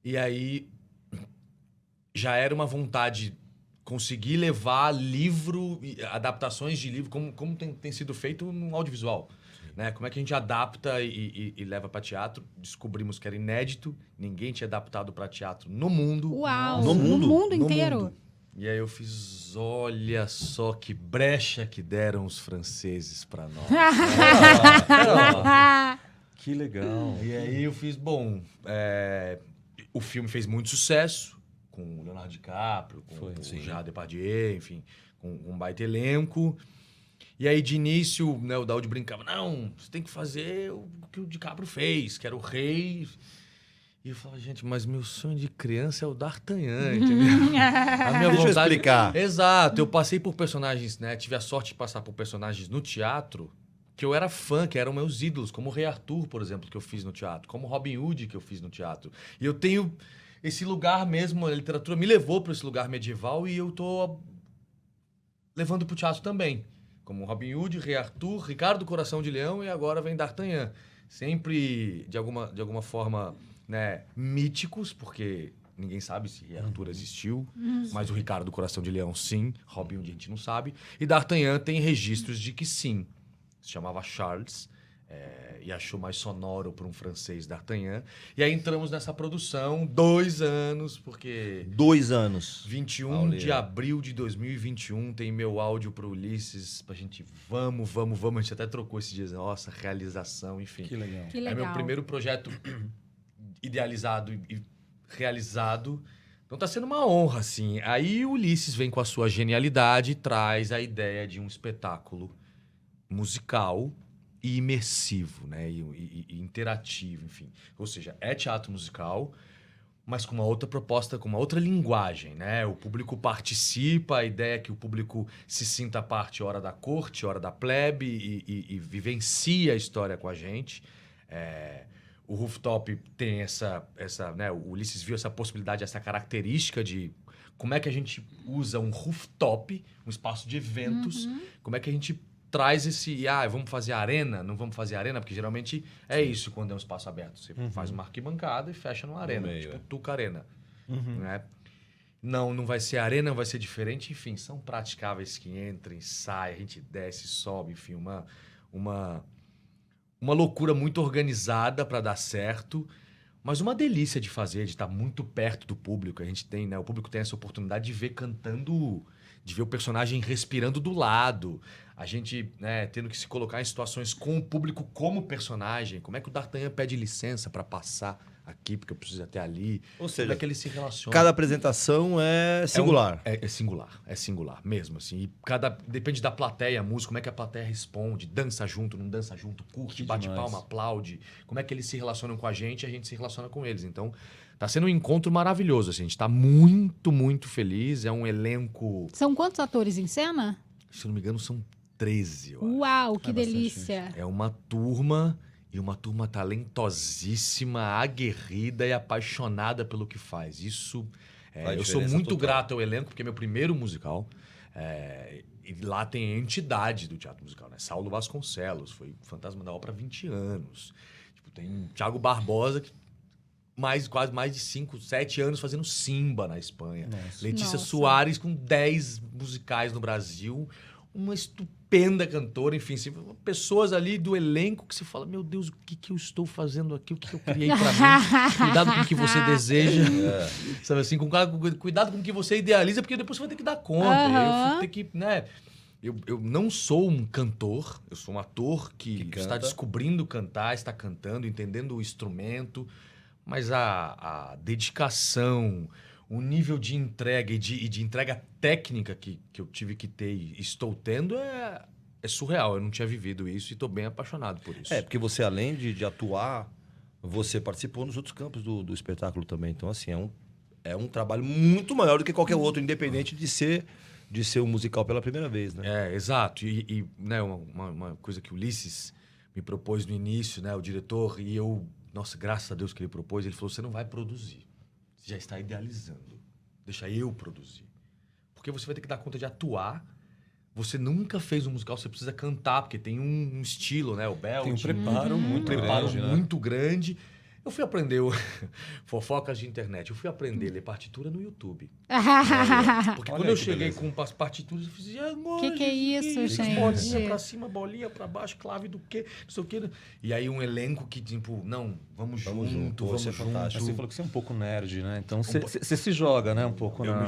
S4: E aí, já era uma vontade conseguir levar livro, adaptações de livro, como tem sido feito no audiovisual. Né? Como é que a gente adapta e leva para teatro? Descobrimos que era inédito, ninguém tinha adaptado para teatro no mundo.
S2: Uau!
S1: No mundo?
S2: No mundo
S4: No
S2: inteiro.
S4: mundo. E aí eu fiz, olha só que brecha que deram os franceses para nós.
S3: Que legal.
S4: E aí eu fiz, bom, o filme fez muito sucesso, com o Leonardo DiCaprio, com
S3: Foi,
S4: o
S3: sim.
S4: Gerard Depardieu, enfim, com um baita elenco. E aí, de início, né, o Daud brincava, não, você tem que fazer o que o DiCaprio fez, que era o rei. E eu falava, gente, mas meu sonho de criança é o D'Artagnan, entendeu? A minha
S1: Deixa eu
S4: vontade...
S1: explicar.
S4: Exato, eu passei por personagens, né? Tive a sorte de passar por personagens no teatro que eu era fã, que eram meus ídolos, como o Rei Arthur, por exemplo, que eu fiz no teatro, como Robin Hood, que eu fiz no teatro. E eu tenho esse lugar mesmo, a literatura me levou para esse lugar medieval e eu tô levando pro teatro também. Como Robin Hood, Rei Arthur, Ricardo Coração de Leão e agora vem D'Artagnan. Sempre, de alguma forma, né, míticos, porque ninguém sabe se Rei Arthur existiu, mas o Ricardo Coração de Leão, sim. Robin Hood a gente não sabe. E D'Artagnan tem registros de que sim. Se chamava Charles, e achou mais sonoro para um francês D'Artagnan. E aí entramos nessa produção, 2 anos, porque...
S1: 2 anos.
S4: 21
S1: Pauleira.
S4: de abril de 2021 tem meu áudio pro Ulisses, pra gente, vamos. A gente até trocou esses dias, nossa, realização, enfim.
S3: Que legal.
S2: Que
S4: É
S2: legal.
S4: meu primeiro projeto idealizado e realizado. Então tá sendo uma honra, assim. Aí o Ulisses vem com a sua genialidade e traz a ideia de um espetáculo musical e imersivo, né? E interativo, enfim. Ou seja, é teatro musical, mas com uma outra proposta, com uma outra linguagem, né? O público participa, a ideia é que o público se sinta parte hora da corte, hora da plebe e vivencia a história com a gente. O Rooftop tem essa né? O Ulisses viu essa possibilidade, essa característica de como é que a gente usa um rooftop, um espaço de eventos, como é que a gente traz esse... vamos fazer arena? Não vamos fazer arena? Porque geralmente é isso quando é um espaço aberto. Você faz uma arquibancada e fecha numa arena.
S1: meio,
S4: Tipo Tuca Arena. Né? Não vai ser arena, vai ser diferente. Enfim, são praticáveis que entram e saem. A gente desce, sobe. Enfim, uma loucura muito organizada para dar certo. Mas uma delícia de fazer, de estar muito perto do público. A gente tem, né? O público tem essa oportunidade de ver cantando... De ver o personagem respirando do lado. A gente, né, tendo que se colocar em situações com o público como personagem. Como é que o D'Artagnan pede licença para passar aqui, porque eu preciso ir até ali?
S1: Ou seja,
S4: como é que ele se relaciona?
S1: cada apresentação é singular.
S4: É singular mesmo, assim. E depende da plateia, a música, como é que a plateia responde, dança junto, não dança junto, curte,
S3: Que
S4: bate
S3: demais.
S4: palma, aplaude. Como é que eles se relacionam com a gente se relaciona com eles. Então, tá sendo um encontro maravilhoso, assim. A gente tá muito, muito feliz. É um elenco...
S2: São quantos atores em cena?
S4: Se não me engano, são 13, eu acho.
S2: Uau, que
S3: É bastante
S2: delícia.
S4: É uma turma... E uma turma talentosíssima, aguerrida e apaixonada pelo que faz. Isso...
S1: Faz
S4: eu sou
S1: diferença
S4: muito
S1: total.
S4: grato ao elenco, porque é meu primeiro musical. E lá tem a entidade do teatro musical, né? Saulo Vasconcelos, foi Fantasma da Ópera há 20 anos. Tipo, tem Thiago Barbosa, que quase mais de 5, 7 anos fazendo Simba na Espanha.
S3: Nossa.
S4: Letícia
S2: Nossa.
S4: Soares com 10 musicais no Brasil. Uma estupenda cantora, enfim, pessoas ali do elenco que você fala, meu Deus, o que eu estou fazendo aqui? O que eu criei pra mim? Cuidado com o que você deseja. Sabe assim, cuidado com o que você idealiza, porque depois você vai ter que dar conta.
S2: Aham.
S4: Eu vou ter que, né? Eu não sou um cantor, eu sou um ator que
S1: Que
S4: está
S1: canta.
S4: descobrindo cantar, está cantando, entendendo o instrumento, mas a dedicação, o nível de entrega e de entrega técnica que eu tive que ter e estou tendo é surreal. Eu não tinha vivido isso e estou bem apaixonado por isso.
S1: Porque você, além de atuar, você participou nos outros campos do espetáculo também. Então, assim, é um trabalho muito maior do que qualquer outro, independente de ser um musical pela primeira vez, né?
S4: Exato. E né, uma coisa que o Ulisses me propôs no início, né, o diretor, e eu... Nossa, graças a Deus que ele propôs, ele falou, você não vai produzir. Você já está idealizando. Deixa eu produzir. Porque você vai ter que dar conta de atuar. Você nunca fez um musical, você precisa cantar, porque tem um estilo, né? O belt.
S3: Tem um preparo muito grande, né?
S4: muito grande. Eu fui aprender fofocas de internet. Eu fui aprender a ler partitura no YouTube. Porque
S3: Olha
S4: quando
S3: aí
S4: eu
S3: que
S4: cheguei
S3: beleza.
S4: com as partituras, eu fiz...
S2: Que é isso, gente?
S4: Bolinha pra cima, bolinha pra baixo, clave do quê? Não sei o quê. E aí um elenco que, tipo, não, vamos junto,
S1: Pô,
S4: vamos
S1: isso é
S4: junto.
S1: fantástico.
S3: Você falou que você é um pouco nerd, né? Então você se joga, né? Um pouco
S4: Eu
S3: na...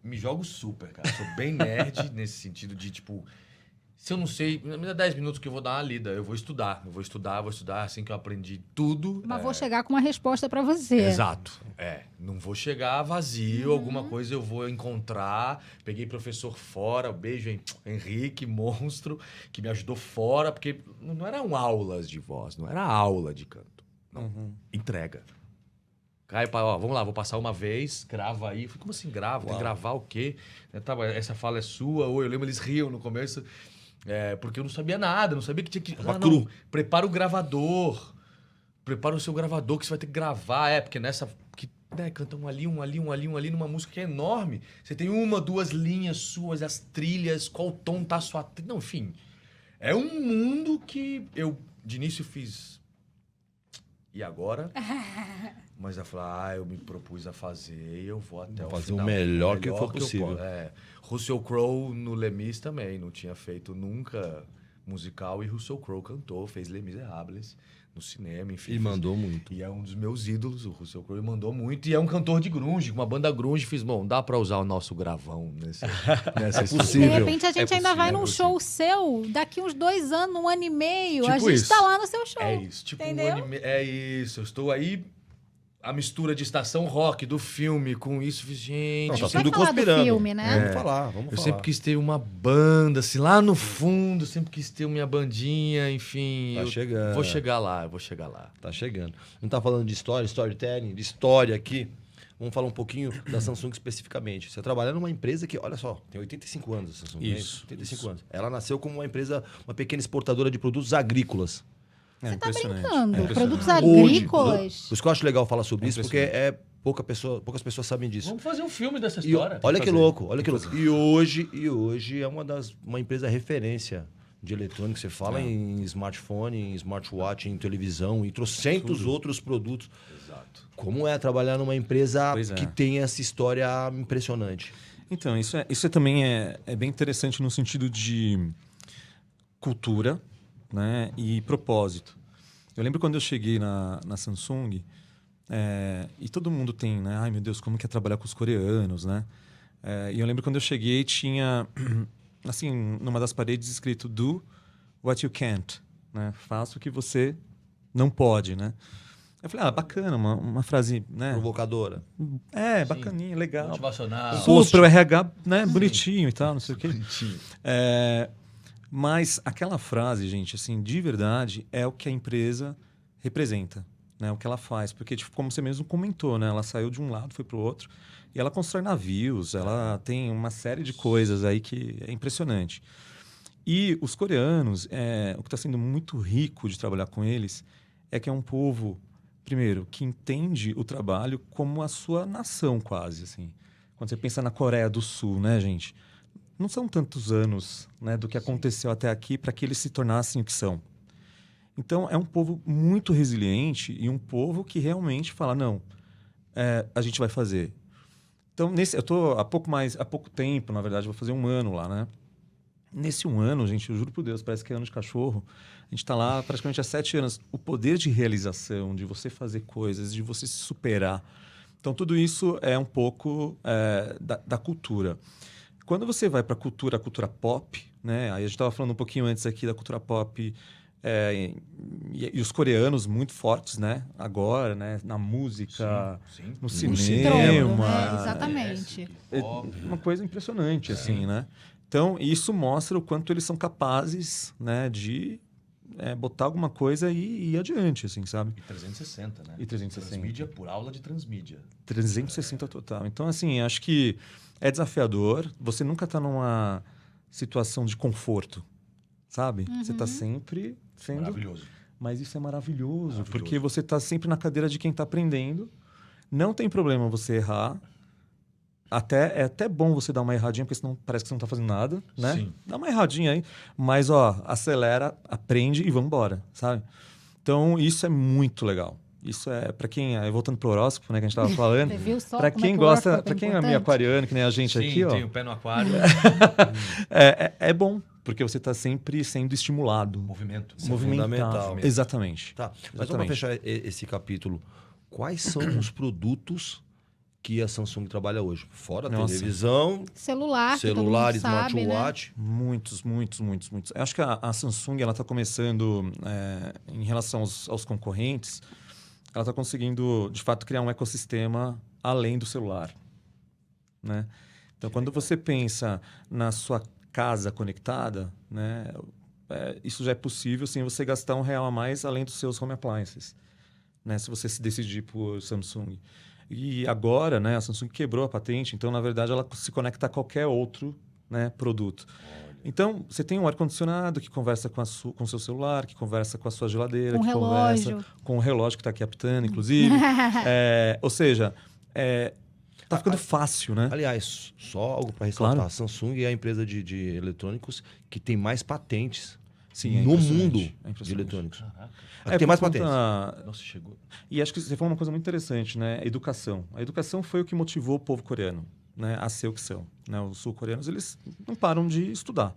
S4: me jogo super, cara. Sou bem nerd nesse sentido de, tipo... Se eu não sei, me dá 10 minutos que eu vou dar uma lida. Eu vou estudar, assim que eu aprendi tudo.
S2: Mas vou chegar com uma resposta para você.
S4: Exato. Não vou chegar vazio, alguma coisa eu vou encontrar. Peguei professor fora, beijo, Henrique, monstro, que me ajudou fora, porque não eram aulas de voz, não era aula de canto. Não, entrega. Caio, vamos lá, vou passar uma vez, grava aí. Falei, como assim grava? Tem que gravar o quê? Essa fala é sua, ou eu lembro, eles riam no começo. Porque eu não sabia nada, não sabia que tinha que...
S1: cru.
S4: Prepara o gravador. Prepara o seu gravador que você vai ter que gravar. Porque nessa... canta um ali numa música que é enorme. Você tem 1, 2 linhas suas, as trilhas, qual tom tá a sua trilha. Não, enfim. É um mundo que eu, de início, fiz... E agora? Mas eu falei, eu me propus a fazer e eu vou até o final.
S1: Fazer o melhor que for possível.
S4: Russell Crowe no Les Mis também, não tinha feito nunca musical, e Russell Crowe cantou, fez Les Miserables no cinema, enfim.
S1: E mandou muito.
S4: E é um dos meus ídolos, o Russell Crowe, mandou muito, e é um cantor de grunge, uma banda grunge. Fiz, dá pra usar o nosso gravão nessa
S1: possível.
S2: De repente a gente ainda vai num show seu, daqui uns 2 anos, 1 ano e meio,
S4: tipo
S2: a gente
S4: isso.
S2: tá lá no seu show.
S4: É isso, tipo
S2: entendeu?
S4: é isso, eu estou aí... A mistura de estação rock do filme com isso, gente...
S1: Não, tá
S2: Vai
S1: tudo
S2: falar
S1: conspirando.
S2: do filme, né?
S1: Vamos falar.
S4: Eu sempre quis ter uma banda, assim, lá no fundo, sempre quis ter minha bandinha, enfim...
S1: Tá chegando.
S4: Vou chegar lá.
S1: Tá chegando. Não tá falando de história, storytelling, de história aqui. Vamos falar um pouquinho da Samsung especificamente. Você trabalha numa empresa que, olha só, tem 85 anos a Samsung.
S3: Isso.
S1: 85 anos. Ela nasceu como uma empresa, uma pequena exportadora de produtos agrícolas.
S2: Você tá
S3: impressionante.
S2: brincando? Produtos
S1: Hoje,
S2: agrícolas?
S1: por isso que eu acho legal falar sobre isso, porque poucas pessoas sabem disso.
S4: Vamos fazer um filme dessa
S1: E
S4: história.
S1: olha que louco. E hoje é uma empresa referência de eletrônica. Você fala em smartphone, em smartwatch, em televisão, e trocentos outros produtos.
S4: Exato.
S1: Como é trabalhar numa empresa que tem essa história impressionante?
S3: Então, isso também é bem interessante no sentido de cultura, né, e propósito. Eu lembro quando eu cheguei na Samsung, e todo mundo tem, né? Ai, meu Deus, como que é trabalhar com os coreanos, né? E eu lembro quando eu cheguei, tinha, assim, numa das paredes escrito "Do what you can't", né? Faça o que você não pode, né? Eu falei, bacana, uma frase, né?
S1: Provocadora.
S3: Bacaninha, legal.
S4: Motivacional.
S3: Super, o RH, né? Bonitinho e tal, não sei o quê.
S4: Bonitinho.
S3: Mas aquela frase, gente, assim, de verdade, é o que a empresa representa, né? O que ela faz. Porque, tipo, como você mesmo comentou, né? Ela saiu de um lado, foi para o outro. E ela constrói navios, ela tem uma série de coisas aí que é impressionante. E os coreanos, o que está sendo muito rico de trabalhar com eles é que é um povo, primeiro, que entende o trabalho como a sua nação, quase, assim. Quando você pensa na Coreia do Sul, né, gente? Não são tantos anos, né, do que aconteceu até aqui para que eles se tornassem o que são. Então, é um povo muito resiliente e um povo que realmente fala, não, a gente vai fazer. Então, eu estou há pouco tempo, na verdade, vou fazer 1 ano lá, né? Nesse 1 ano, gente, eu juro por Deus, parece que é ano de cachorro. A gente está lá praticamente há 7 anos. O poder de realização, de você fazer coisas, de você se superar. Então, tudo isso é um pouco da cultura. Quando você vai para a cultura pop, né? Aí a gente estava falando um pouquinho antes aqui da cultura pop, e os coreanos muito fortes, né? Agora, né? Na música,
S4: sim.
S3: no
S2: Estrondo,
S3: cinema.
S2: né? Exatamente.
S3: Uma coisa impressionante, assim, né? Então, isso mostra o quanto eles são capazes, né? De botar alguma coisa e ir adiante, assim, sabe?
S4: E 360, né?
S3: E 360.
S4: Transmídia por aula de transmídia.
S3: 360 total. Então, assim, acho que é desafiador. Você nunca está numa situação de conforto, sabe? Você está sempre sendo...
S4: Maravilhoso.
S3: Mas isso é maravilhoso, porque você está sempre na cadeira de quem está aprendendo. Não tem problema você errar. É até bom você dar uma erradinha, porque senão parece que você não está fazendo nada, né?
S4: Sim.
S3: Dá uma erradinha aí. Mas, acelera, aprende e vamos embora, sabe? Então, isso é muito legal. Isso para quem... voltando pro horóscopo, né, que a gente estava falando. Para quem gosta, para quem é meio aquariano, que nem a gente aqui,
S4: tem o pé no aquário.
S3: é bom, porque você está sempre sendo estimulado.
S4: Movimento.
S1: Fundamental.
S3: Exatamente.
S1: Tá. Mas só para fechar esse capítulo, quais são os produtos que a Samsung trabalha hoje. Fora
S3: Nossa.
S1: televisão,
S2: Celular,
S1: celular,
S2: que todo mundo sabe, né?
S1: smartwatch.
S3: Muitos. Eu acho que a Samsung ela está começando, em relação aos concorrentes, ela está conseguindo, de fato, criar um ecossistema além do celular, né? Então, quando você pensa na sua casa conectada, né, isso já é possível sem você gastar R$1 a mais além dos seus home appliances, né, se você se decidir por Samsung. E agora, né, a Samsung quebrou a patente, então, na verdade, ela se conecta a qualquer outro, né, produto. Então, você tem um ar-condicionado que conversa com o seu celular, que conversa com a sua geladeira,
S2: Com
S3: que
S2: relógio.
S3: conversa com o relógio que está aqui apitando, inclusive. Ou seja, tá ficando fácil, né?
S1: Aliás, só algo para ressaltar.
S3: Claro.
S1: A Samsung é a empresa de eletrônicos que tem mais patentes
S3: Sim, é
S1: no
S3: impressionante,
S1: mundo
S3: é
S1: de
S3: impressionante.
S1: eletrônicos. A que
S3: É,
S1: tem mais
S3: por conta-
S1: patentes.
S4: Nossa, chegou.
S3: E acho que você falou uma coisa muito interessante, né? A educação. A educação foi o que motivou o povo coreano, né, a ser o que são, né? Os sul-coreanos, eles não param de estudar.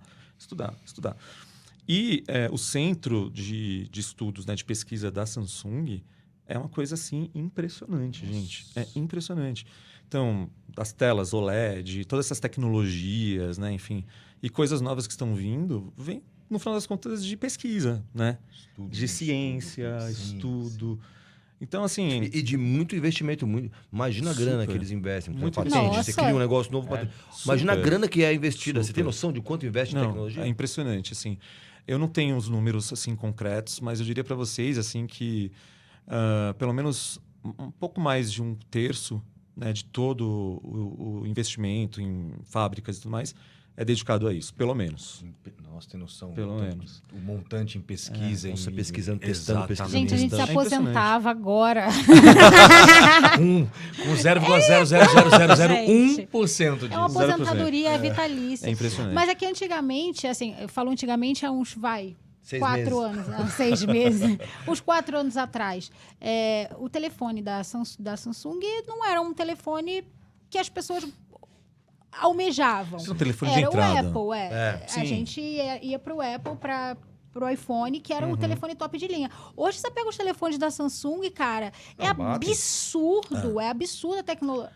S3: E o centro de estudos, né, de pesquisa da Samsung é uma coisa, assim, impressionante, gente. É impressionante. Então, as telas OLED, todas essas tecnologias, né, enfim, e coisas novas que estão vindo, vem, no final das contas, de pesquisa, né? De ciência, estudo. Então, assim...
S1: E de muito investimento. Imagina a grana
S3: Super.
S1: que eles investem.
S3: Muito
S1: Patente,
S2: investimento.
S1: você cria um negócio novo. Imagina a
S3: Super.
S1: grana que é investida. Você
S3: Super.
S1: tem noção de quanto investe em
S3: Não,
S1: tecnologia?
S3: é impressionante, assim. Eu não tenho os números assim concretos, mas eu diria para vocês assim que pelo menos um pouco mais de 1/3, né, de todo o investimento em fábricas e tudo mais é dedicado a isso, pelo menos.
S4: Nossa, tem noção.
S3: Pelo menos.
S4: O montante em pesquisa.
S1: Nossa,
S4: em...
S1: pesquisando, testando,
S4: Exatamente.
S1: pesquisando.
S2: Gente, a gente se
S1: É
S2: aposentava agora.
S4: Com 0,00001% disso.
S2: É uma
S3: 0%.
S2: aposentadoria vitalícia.
S3: É impressionante.
S2: Mas aqui antigamente, assim, eu falo antigamente há uns,
S1: 6
S2: 4
S1: meses.
S2: anos, não, 6 meses, uns 4 anos atrás, o telefone da Samsung não era um telefone que as pessoas almejavam.
S3: Isso é um telefone
S2: Era
S3: de entrada.
S2: o Apple, a
S3: sim.
S2: gente ia pro Apple pro iPhone, que era o telefone top de linha. Hoje você pega os telefones da Samsung, cara, é absurdo, é absurda a tecnologia.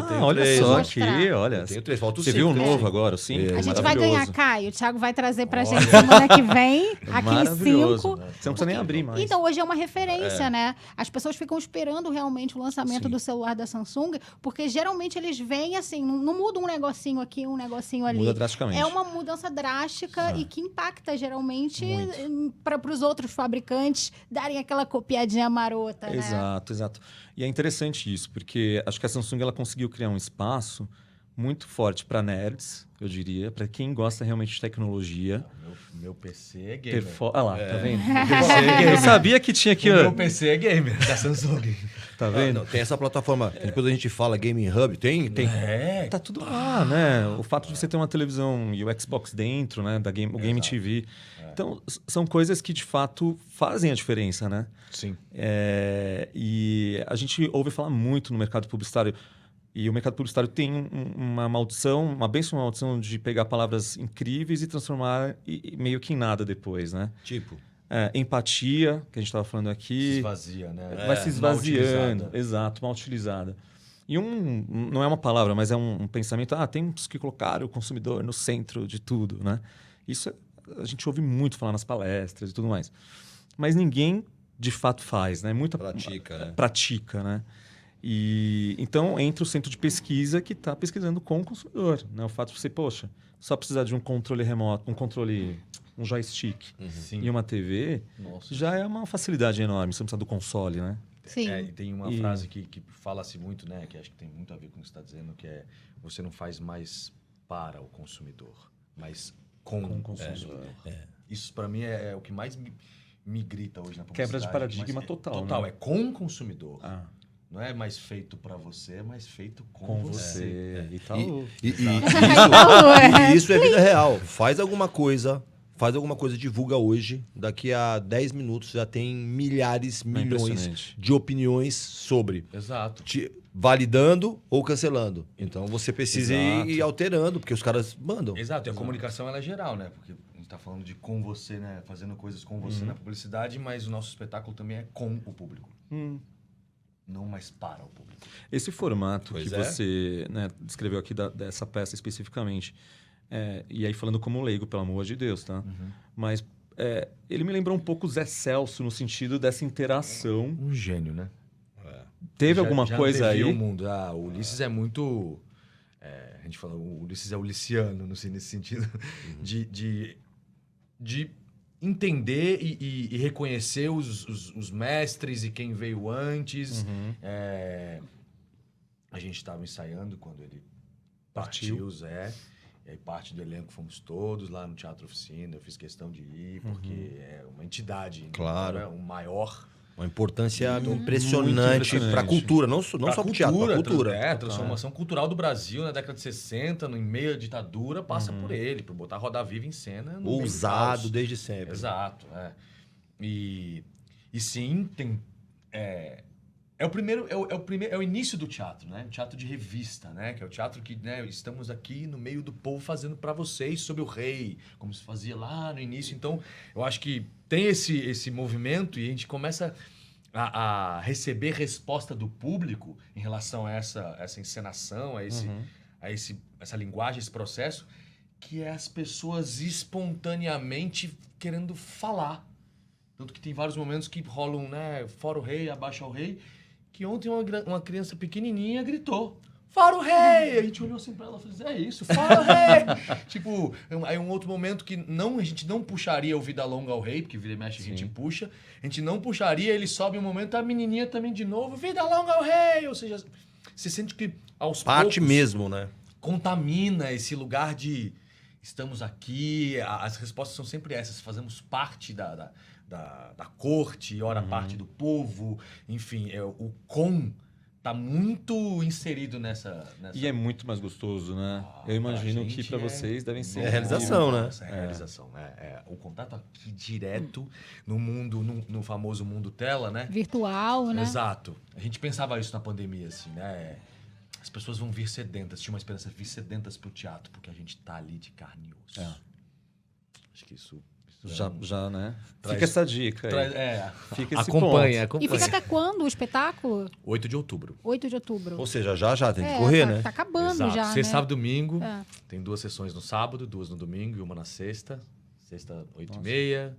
S1: tenho
S3: olha
S1: três,
S3: só
S2: vou
S3: aqui,
S2: mostrar.
S3: olha.
S1: Eu tenho 3, falta o
S3: Você
S1: 5.
S3: viu o novo agora, sim?
S1: É,
S2: A gente vai
S3: Maravilhoso.
S2: ganhar, Caio. O Thiago vai trazer pra gente semana que vem, aqueles
S3: Maravilhoso.
S2: 5.
S3: Você não precisa nem abrir mais.
S2: Então, hoje é uma referência, né? As pessoas ficam esperando realmente o lançamento do celular da Samsung, porque geralmente eles vêm assim, não muda um negocinho aqui, um negocinho ali.
S3: Muda drasticamente.
S2: É uma mudança drástica e que impacta geralmente para os outros fabricantes darem aquela copiadinha marota, né?
S3: Exato. E é interessante isso, porque acho que a Samsung ela conseguiu criar um espaço muito forte para nerds, eu diria, para quem gosta realmente de tecnologia.
S4: Meu PC é gamer.
S3: Olha lá, tá vendo?
S4: PC
S3: Eu sabia que tinha aqui.
S4: O meu PC é gamer, da Samsung.
S3: Tá vendo?
S1: Não, tem essa plataforma. Depois a gente fala Gaming Hub. Tem.
S3: Tá tudo lá, né? O fato de você ter uma televisão e o Xbox dentro, né? O Game TV. Então, são coisas que, de fato, fazem a diferença, né?
S4: Sim.
S3: E a gente ouve falar muito no mercado publicitário. E o mercado publicitário tem uma maldição, uma bênção, uma maldição de pegar palavras incríveis e transformar meio que em nada depois, né?
S1: Tipo.
S3: Empatia, que a gente estava falando aqui.
S4: Se esvazia, né?
S3: Vai se esvaziando.
S4: Mal utilizada.
S3: Exato, mal utilizada. E não é uma palavra, mas é um pensamento. Temos que colocar o consumidor no centro de tudo, né? Isso a gente ouve muito falar nas palestras e tudo mais. Mas ninguém, de fato, faz, né? Pratica, né? E então entra o centro de pesquisa que está pesquisando com o consumidor, né? O fato de você, só precisar de um controle remoto, um joystick e uma TV, já é uma facilidade enorme. Você não precisa do console, né?
S2: Sim.
S4: E tem uma frase que fala-se muito, né? Que acho que tem muito a ver com o que você está dizendo, que é você não faz mais para o consumidor, mas com o consumidor. Isso, para mim, é o que mais me grita hoje na publicidade.
S3: Quebra de paradigma total.
S4: Total,
S3: né?
S4: é com o consumidor. Não é mais feito para você, é mais feito com você.
S3: E tal.
S1: E isso é vida real. Faz alguma coisa, divulga hoje. Daqui a 10 minutos já tem milhares, milhões de opiniões sobre.
S4: Exato.
S1: Validando ou cancelando. Então você precisa ir alterando, porque os caras mandam.
S4: Exato. E a comunicação ela é geral, né? Porque a gente está falando de com você, né? Fazendo coisas com você na publicidade, mas o nosso espetáculo também é com o público. não mais para o público.
S3: Esse formato
S1: Pois
S3: que
S1: é.
S3: você, né, descreveu aqui dessa peça especificamente, e aí falando como leigo, pelo amor de Deus, tá? Mas ele me lembrou um pouco o Zé Celso no sentido dessa interação.
S4: Um gênio, né?
S3: Teve
S4: Já-
S3: alguma
S4: já
S3: coisa aí?
S4: anteviu o mundo. O Ulisses é muito... a gente fala, o Ulisses é uliciano, nesse sentido, de entender e reconhecer os mestres e quem veio antes. A gente estava ensaiando quando ele partiu, Zé. E aí parte do elenco fomos todos lá no Teatro Oficina. Eu fiz questão de ir, porque é uma entidade.
S1: Claro.
S4: É o maior...
S1: Uma importância
S3: Muito
S1: impressionante
S3: impressionante.
S1: para a cultura, não só para o teatro, para a cultura.
S4: Transformação cultural do Brasil na década de 60, em meio à ditadura, passa por ele, por botar Roda Viva em cena. no meio do
S1: Ousado
S4: caos.
S1: desde sempre.
S4: Exato. E sim, tem... É o primeiro, é o início do teatro, né? O teatro de revista, né? Que é o teatro que, né, estamos aqui no meio do povo fazendo para vocês sobre o rei, como se fazia lá no início. Então, eu acho que tem esse movimento e a gente começa a receber resposta do público em relação a essa encenação, a essa linguagem, esse processo, que é as pessoas espontaneamente querendo falar. Tanto que tem vários momentos que rolam, né? Fora o rei, abaixo ao rei. Que ontem uma criança pequenininha gritou: fora o rei! A gente olhou assim pra ela e falou: é isso, fora o rei! Tipo, aí um outro momento que a gente não puxaria o Vida Longa ao Rei, porque vira e mexe a gente puxa. A gente não puxaria, ele sobe um momento, a menininha também de novo: Vida Longa ao Rei! Ou seja, você sente que aos
S1: Parte
S4: poucos
S1: mesmo, né?
S4: contamina esse lugar de estamos aqui. As respostas são sempre essas: fazemos parte da corte, ora parte do povo, enfim, o tá muito inserido nessa...
S3: E é muito mais gostoso, né? Eu imagino que para vocês devem ser...
S1: É realização, né?
S4: Nossa, é realização. O contato aqui direto no mundo, no famoso mundo tela, né?
S2: Virtual, né?
S4: Exato. A gente pensava isso na pandemia, assim, né? As pessoas vão vir sedentas, tinha uma esperança de vir sedentas pro teatro, porque a gente tá ali de carne e osso. Acho que isso
S3: Já, né?
S4: Traz-
S3: Fica essa dica aí. Fica esse
S4: acompanha.
S2: E fica até quando o espetáculo?
S4: 8 de outubro.
S2: 8 de outubro.
S1: Ou seja, já tem que correr,
S2: tá,
S1: né?
S2: Tá acabando
S4: Exato.
S2: já,
S4: Sexta,
S2: né?
S4: sábado e domingo.
S2: É.
S4: Tem 2 sessões no sábado, 2 no domingo e uma na sexta. Sexta, 8h30.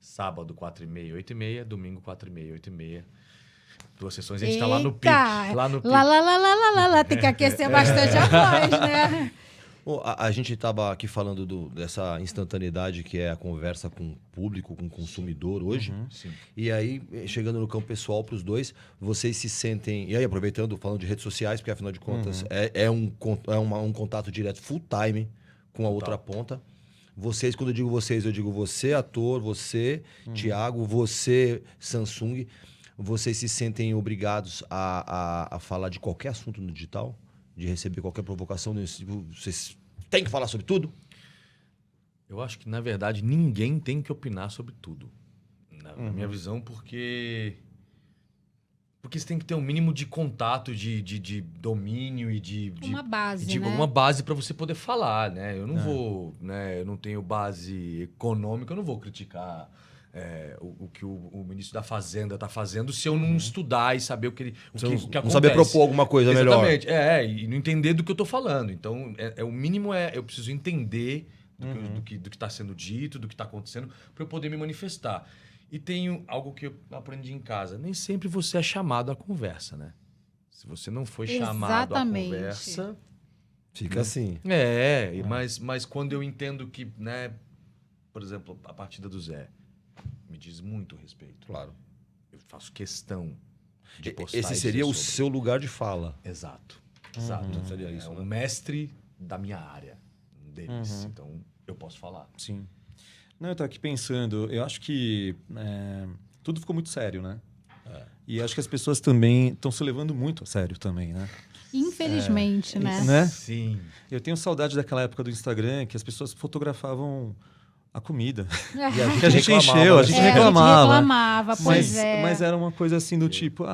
S4: Sábado, 4h30, 8h30. Domingo, 4h30, 8h30. 2 sessões, a gente tá lá no pique. Lá no pique.
S2: Lá. Tem que aquecer bastante a voz, né?
S1: Bom, a gente estava aqui falando dessa instantaneidade que é a conversa com o público, com o consumidor hoje.
S4: Sim.
S1: E aí, chegando no campo pessoal para os dois, vocês se sentem... E aí, aproveitando, falando de redes sociais, porque afinal de contas é um contato direto full time com a outra ponta. Vocês, quando eu digo vocês, eu digo você, ator, você, Thiago, você, Samsung. Vocês se sentem obrigados a falar de qualquer assunto no digital? De receber qualquer provocação desse tipo? Vocês têm que falar sobre tudo?
S4: Eu acho que, na verdade, ninguém tem que opinar sobre tudo. Na minha visão, porque você tem que ter um mínimo de contato, de domínio e de
S2: Uma base, né?
S4: uma base para você poder falar, né? Eu não vou, né? Eu não tenho base econômica, eu não vou criticar o que o ministro da Fazenda está fazendo se eu não estudar e saber o que acontece.
S1: Não saber propor alguma coisa melhor.
S4: Exatamente. E não entender do que eu estou falando. Então, o mínimo eu preciso entender do que está sendo dito, do que está acontecendo, para eu poder me manifestar. E tenho algo que eu aprendi em casa. Nem sempre você é chamado à conversa, né? Se você não foi chamado à
S2: Exatamente.
S4: conversa...
S1: Fica assim.
S4: Mas quando eu entendo que, né? Por exemplo, a partida do Zé me diz muito respeito.
S1: Claro.
S4: Eu faço questão de postar
S1: Esse
S4: isso
S1: seria o
S4: sobre.
S1: seu lugar de fala.
S4: Exato.
S1: Seria isso,
S4: o mestre da minha área, deles. Então, eu posso falar.
S3: Sim. Não, eu tô aqui pensando, eu acho que tudo ficou muito sério, né? E acho que as pessoas também estão se levando muito a sério também, né?
S2: Infelizmente, né?
S4: Sim.
S3: Eu tenho saudade daquela época do Instagram que as pessoas fotografavam a comida.
S1: E
S3: Que a gente
S1: reclamava,
S3: encheu,
S1: né?
S3: a gente
S2: A gente
S3: reclamava.
S2: reclamava, pois
S3: Mas era uma coisa assim do tipo,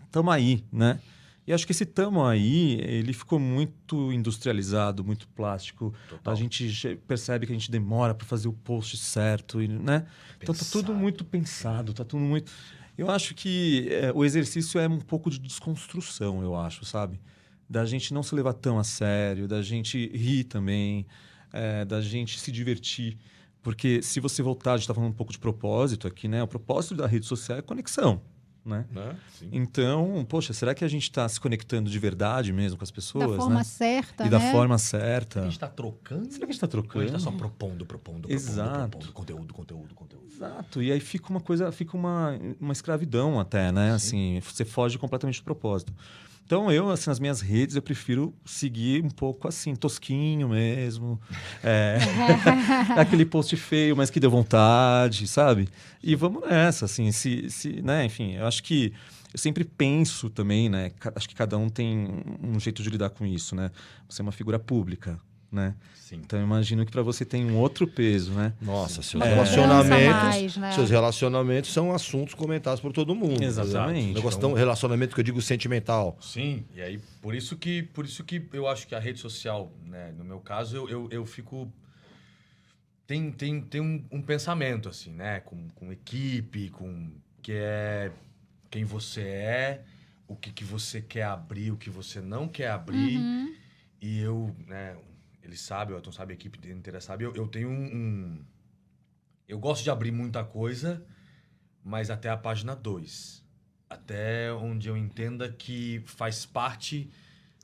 S3: tamo aí, né? E acho que esse tamo aí, ele ficou muito industrializado, muito plástico.
S4: Total.
S3: A gente percebe que a gente demora para fazer o post certo, né? Então tá tudo muito pensado, tá tudo muito... Eu acho que o exercício é um pouco de desconstrução, eu acho, sabe? Da gente não se levar tão a sério, da gente rir também, da gente se divertir. Porque se você voltar, a gente está falando um pouco de propósito aqui, né? O propósito da rede social é conexão, né?
S4: Sim.
S3: Então, poxa, será que a gente está se conectando de verdade mesmo com as pessoas,
S2: Da forma
S3: né?
S2: certa,
S3: E
S2: né?
S3: da forma certa.
S4: A gente está trocando?
S3: Será que a gente está
S4: Ou a
S3: trocando?
S4: gente está só propondo?
S3: Exato.
S4: Conteúdo.
S3: Exato. E aí fica uma coisa, fica uma escravidão até, né? Assim, você foge completamente do propósito. Então, eu, assim, nas minhas redes, eu prefiro seguir um pouco assim, tosquinho mesmo. Aquele post feio, mas que deu vontade, sabe? E vamos nessa, assim, né? Enfim, eu acho que eu sempre penso também, né? Acho que cada um tem um jeito de lidar com isso, né? Você é uma figura pública, né?
S4: Sim.
S3: Então, eu imagino que para você tem um outro peso, né?
S1: Nossa, seus
S2: Uma
S1: relacionamentos,
S2: cobrança a mais, né?
S1: seus relacionamentos são assuntos comentados por todo mundo.
S3: Exatamente.
S1: O negócio tão relacionamento que eu digo sentimental.
S4: Sim, e aí por isso que eu acho que a rede social, né, no meu caso, eu fico... Tem um pensamento, assim, né? Com equipe, com que é quem você é, o que você quer abrir, o que você não quer abrir. E eu, né... Ele sabe, o Elton sabe, a equipe inteira sabe. Eu tenho eu gosto de abrir muita coisa, mas até a página 2. Até onde eu entenda que faz parte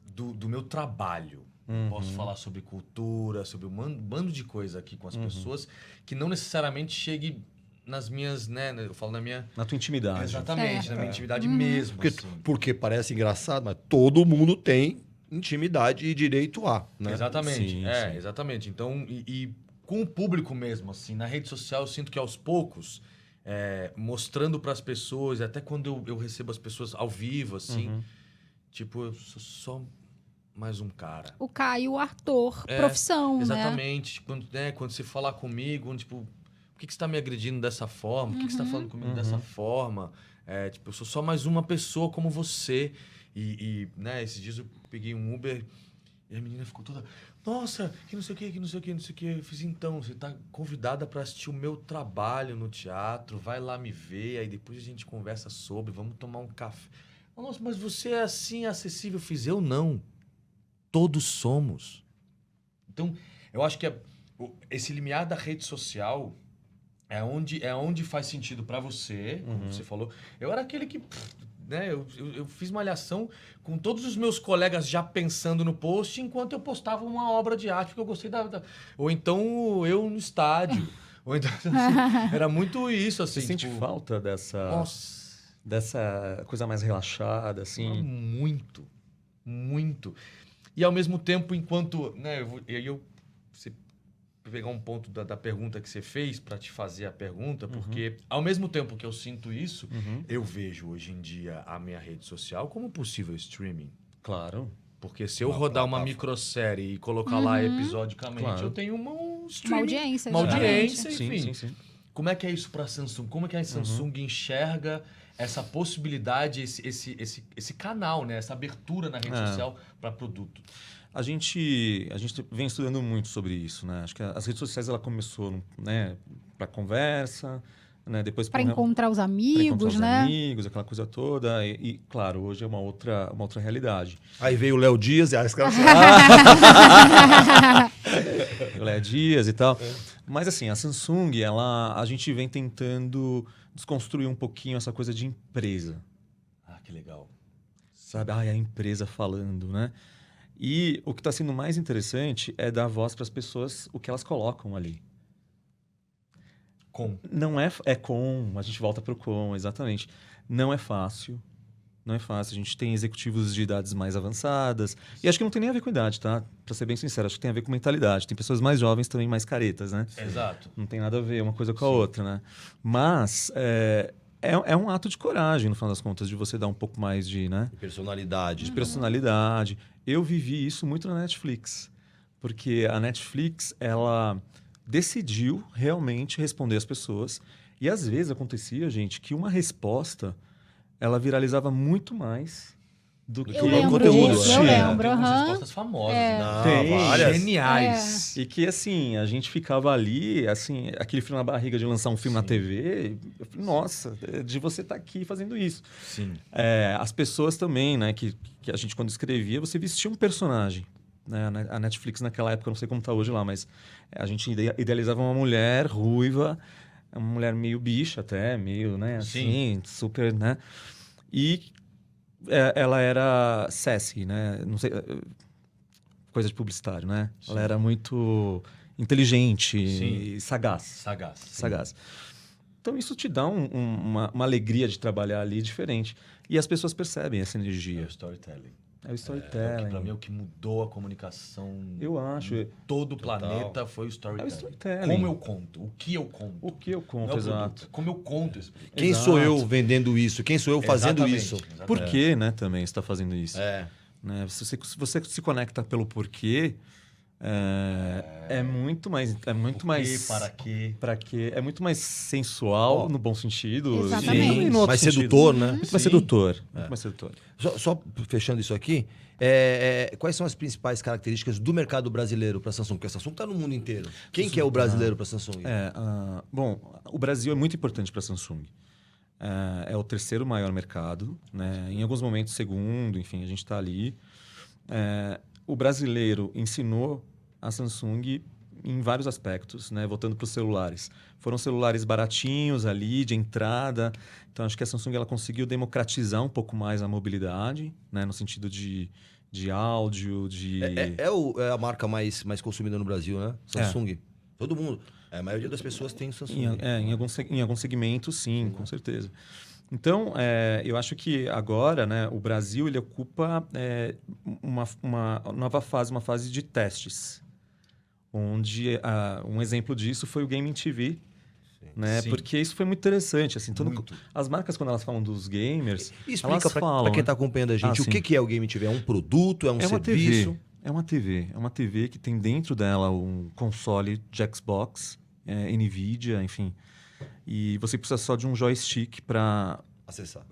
S4: do meu trabalho. Posso falar sobre cultura, sobre um bando de coisa aqui com as pessoas, que não necessariamente chegue nas minhas, né? Eu falo na minha...
S3: Na tua intimidade.
S4: Exatamente, na minha intimidade mesmo.
S1: Porque parece engraçado, mas todo mundo tem intimidade e direito a, né?
S4: Exatamente,
S3: Sim.
S4: exatamente. Então, e com o público mesmo, assim, na rede social eu sinto que aos poucos, mostrando para as pessoas, até quando eu recebo as pessoas ao vivo, assim, tipo, eu sou só mais um cara.
S2: O Caio, ator, profissão,
S4: exatamente. Quando você falar comigo, tipo, por que você está me agredindo dessa forma? Por que você está falando comigo dessa forma? Tipo, eu sou só mais uma pessoa como você. E né, esses dias eu peguei um Uber e a menina ficou toda... Nossa, que não sei o que. Eu fiz, então, você tá convidada para assistir o meu trabalho no teatro, vai lá me ver, aí depois a gente conversa sobre, vamos tomar um café. Nossa, mas você é assim, acessível. Eu fiz, eu não. Todos somos. Então, eu acho que esse limiar da rede social é onde faz sentido para você, como você falou. Eu era aquele que... Né? Eu fiz malhação com todos os meus colegas já pensando no post enquanto eu postava uma obra de arte, porque eu gostei Ou então eu no estádio. Ou então, assim, era muito isso, assim.
S3: Você sente falta dessa...
S4: Nossa.
S3: Dessa coisa mais relaxada, assim?
S4: Muito. Muito. E ao mesmo tempo, enquanto... Né, você pegar um ponto da pergunta que você fez para te fazer a pergunta, porque ao mesmo tempo que eu sinto isso, eu vejo hoje em dia a minha rede social como possível streaming.
S3: Claro.
S4: Porque se eu rodar uma microsérie e colocar lá episodicamente, eu tenho uma
S2: audiência.
S4: Uma audiência, enfim.
S3: Sim.
S4: Como é que é isso para a Samsung? Como é que a Samsung enxerga essa possibilidade, esse canal, né? Essa abertura na rede social para produto?
S3: A gente vem estudando muito sobre isso, né? Acho que as redes sociais ela começou, né, para conversa, né, depois
S2: para encontrar os amigos, né?
S3: Amigos, aquela coisa toda e claro, hoje é uma outra realidade.
S1: Aí veio o Léo Dias e esse cara...
S3: O Léo Dias e tal. Mas assim, a Samsung, a gente vem tentando desconstruir um pouquinho essa coisa de empresa.
S4: Ah, que legal.
S3: Sabe? A empresa falando, né? E o que está sendo mais interessante é dar voz para as pessoas, o que elas colocam ali. Não é com, a gente volta para o com, exatamente. Não é fácil. A gente tem executivos de idades mais avançadas. E acho que não tem nem a ver com idade, tá? Para ser bem sincero, acho que tem a ver com mentalidade. Tem pessoas mais jovens também mais caretas, né?
S4: Exato.
S3: Não tem nada a ver uma coisa com a outra, né? Mas é um ato de coragem, no final das contas, de você dar um pouco mais de, né?
S1: Personalidade.
S3: Personalidade. Eu vivi isso muito na Netflix. Porque a Netflix, ela decidiu realmente responder às pessoas. E às vezes acontecia, gente, que uma resposta ela viralizava muito mais do que
S2: Eu lembro
S1: conteúdo,
S2: disso,
S1: né?
S2: eu
S3: Tinha.
S2: lembro.
S4: Tem umas
S2: aham.
S4: respostas famosas.
S2: É.
S4: Não,
S3: Tem.
S1: várias.
S4: Geniais.
S3: E que, assim, a gente ficava ali, assim, aquele frio na barriga de lançar um filme na TV. Eu falei, nossa, de você estar aqui fazendo isso.
S4: Sim.
S3: As pessoas também, né, que a gente, quando escrevia, você vestia um personagem. Né? A Netflix, naquela época, eu não sei como está hoje lá, mas a gente idealizava uma mulher ruiva, uma mulher meio bicha até, meio, né, assim, super, né? E ela era sassy, né? Não sei, coisa de publicitário, né?
S4: Sim.
S3: Ela era muito inteligente
S4: Sim.
S3: e sagaz.
S4: Sagaz.
S3: Então isso te dá uma alegria de trabalhar ali diferente. E as pessoas percebem essa
S4: É
S3: energia.
S4: o storytelling.
S3: É o storytelling.
S4: Pra mim, é o que mudou a comunicação
S3: Eu acho.
S4: em todo o
S1: Total.
S4: planeta foi o
S3: É o
S4: storytelling.
S3: storytelling.
S4: Como eu conto, o que eu conto.
S3: O que eu
S4: Não
S3: conto,
S4: é o
S3: exato.
S4: produto, como eu conto esse produto.
S1: Quem
S3: Exato.
S1: sou eu vendendo isso? Quem sou eu fazendo
S4: Exatamente,
S1: isso?
S4: exatamente.
S3: Por que, né, também você está fazendo isso?
S1: É.
S3: Né? Se você se conecta pelo porquê, é muito mais... É muito mais...
S4: Para quê?
S3: Pra quê? É muito mais sensual,
S1: Ó.
S3: no bom sentido.
S2: Exatamente.
S3: E no outro
S1: Mais
S3: sentido.
S1: sedutor, né?
S3: Muito mais sedutor. Muito mais sedutor.
S1: Só fechando isso aqui, quais são as principais características do mercado brasileiro para a Samsung? Porque a Samsung está no mundo inteiro. Quem que é o brasileiro para a Samsung?
S3: Bom, o Brasil é muito importante para a Samsung. É o terceiro maior mercado, né? Em alguns momentos segundo, enfim, a gente está ali. O brasileiro ensinou a Samsung em vários aspectos, né? Voltando para os celulares. Foram celulares baratinhos ali, de entrada. Então, acho que a Samsung ela conseguiu democratizar um pouco mais a mobilidade, né? No sentido de áudio, de...
S1: É a marca mais consumida no Brasil, né? Samsung. Todo mundo. A maioria das pessoas tem Samsung.
S3: Em alguns segmentos, sim, com certeza. Então, eu acho que agora, né, o Brasil ele ocupa uma nova fase, uma fase de testes, onde um exemplo disso foi o Gaming TV, né?
S4: Sim.
S3: Porque isso foi muito interessante. Assim,
S4: Muito.
S3: as marcas, quando elas falam dos gamers,
S1: E
S3: elas
S1: explica
S3: falam...
S1: para quem está acompanhando a gente, o
S3: sim.
S1: que é o Game TV? É um produto? É um
S3: É uma
S1: serviço?
S3: TV. É uma TV. É uma TV que tem dentro dela um console de Xbox, NVIDIA, enfim. E você precisa só de um joystick para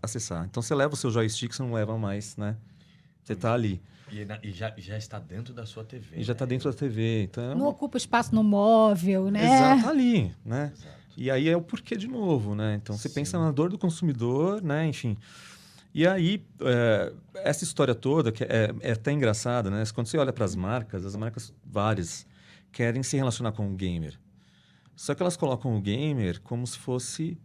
S3: acessar. Então, você leva o seu joystick, você não leva mais, né? Você está ali.
S4: E já está dentro da sua TV.
S3: E já está dentro da TV. Então,
S2: Não ocupa espaço no móvel, né?
S3: Exato, tá ali, né?
S4: Exato.
S3: E aí é o porquê de novo, né? Então, você pensa na dor do consumidor, né? Enfim. E aí, essa história toda, que é até engraçada, né? Quando você olha para as marcas várias, querem se relacionar com o gamer. Só que elas colocam o gamer como se fosse...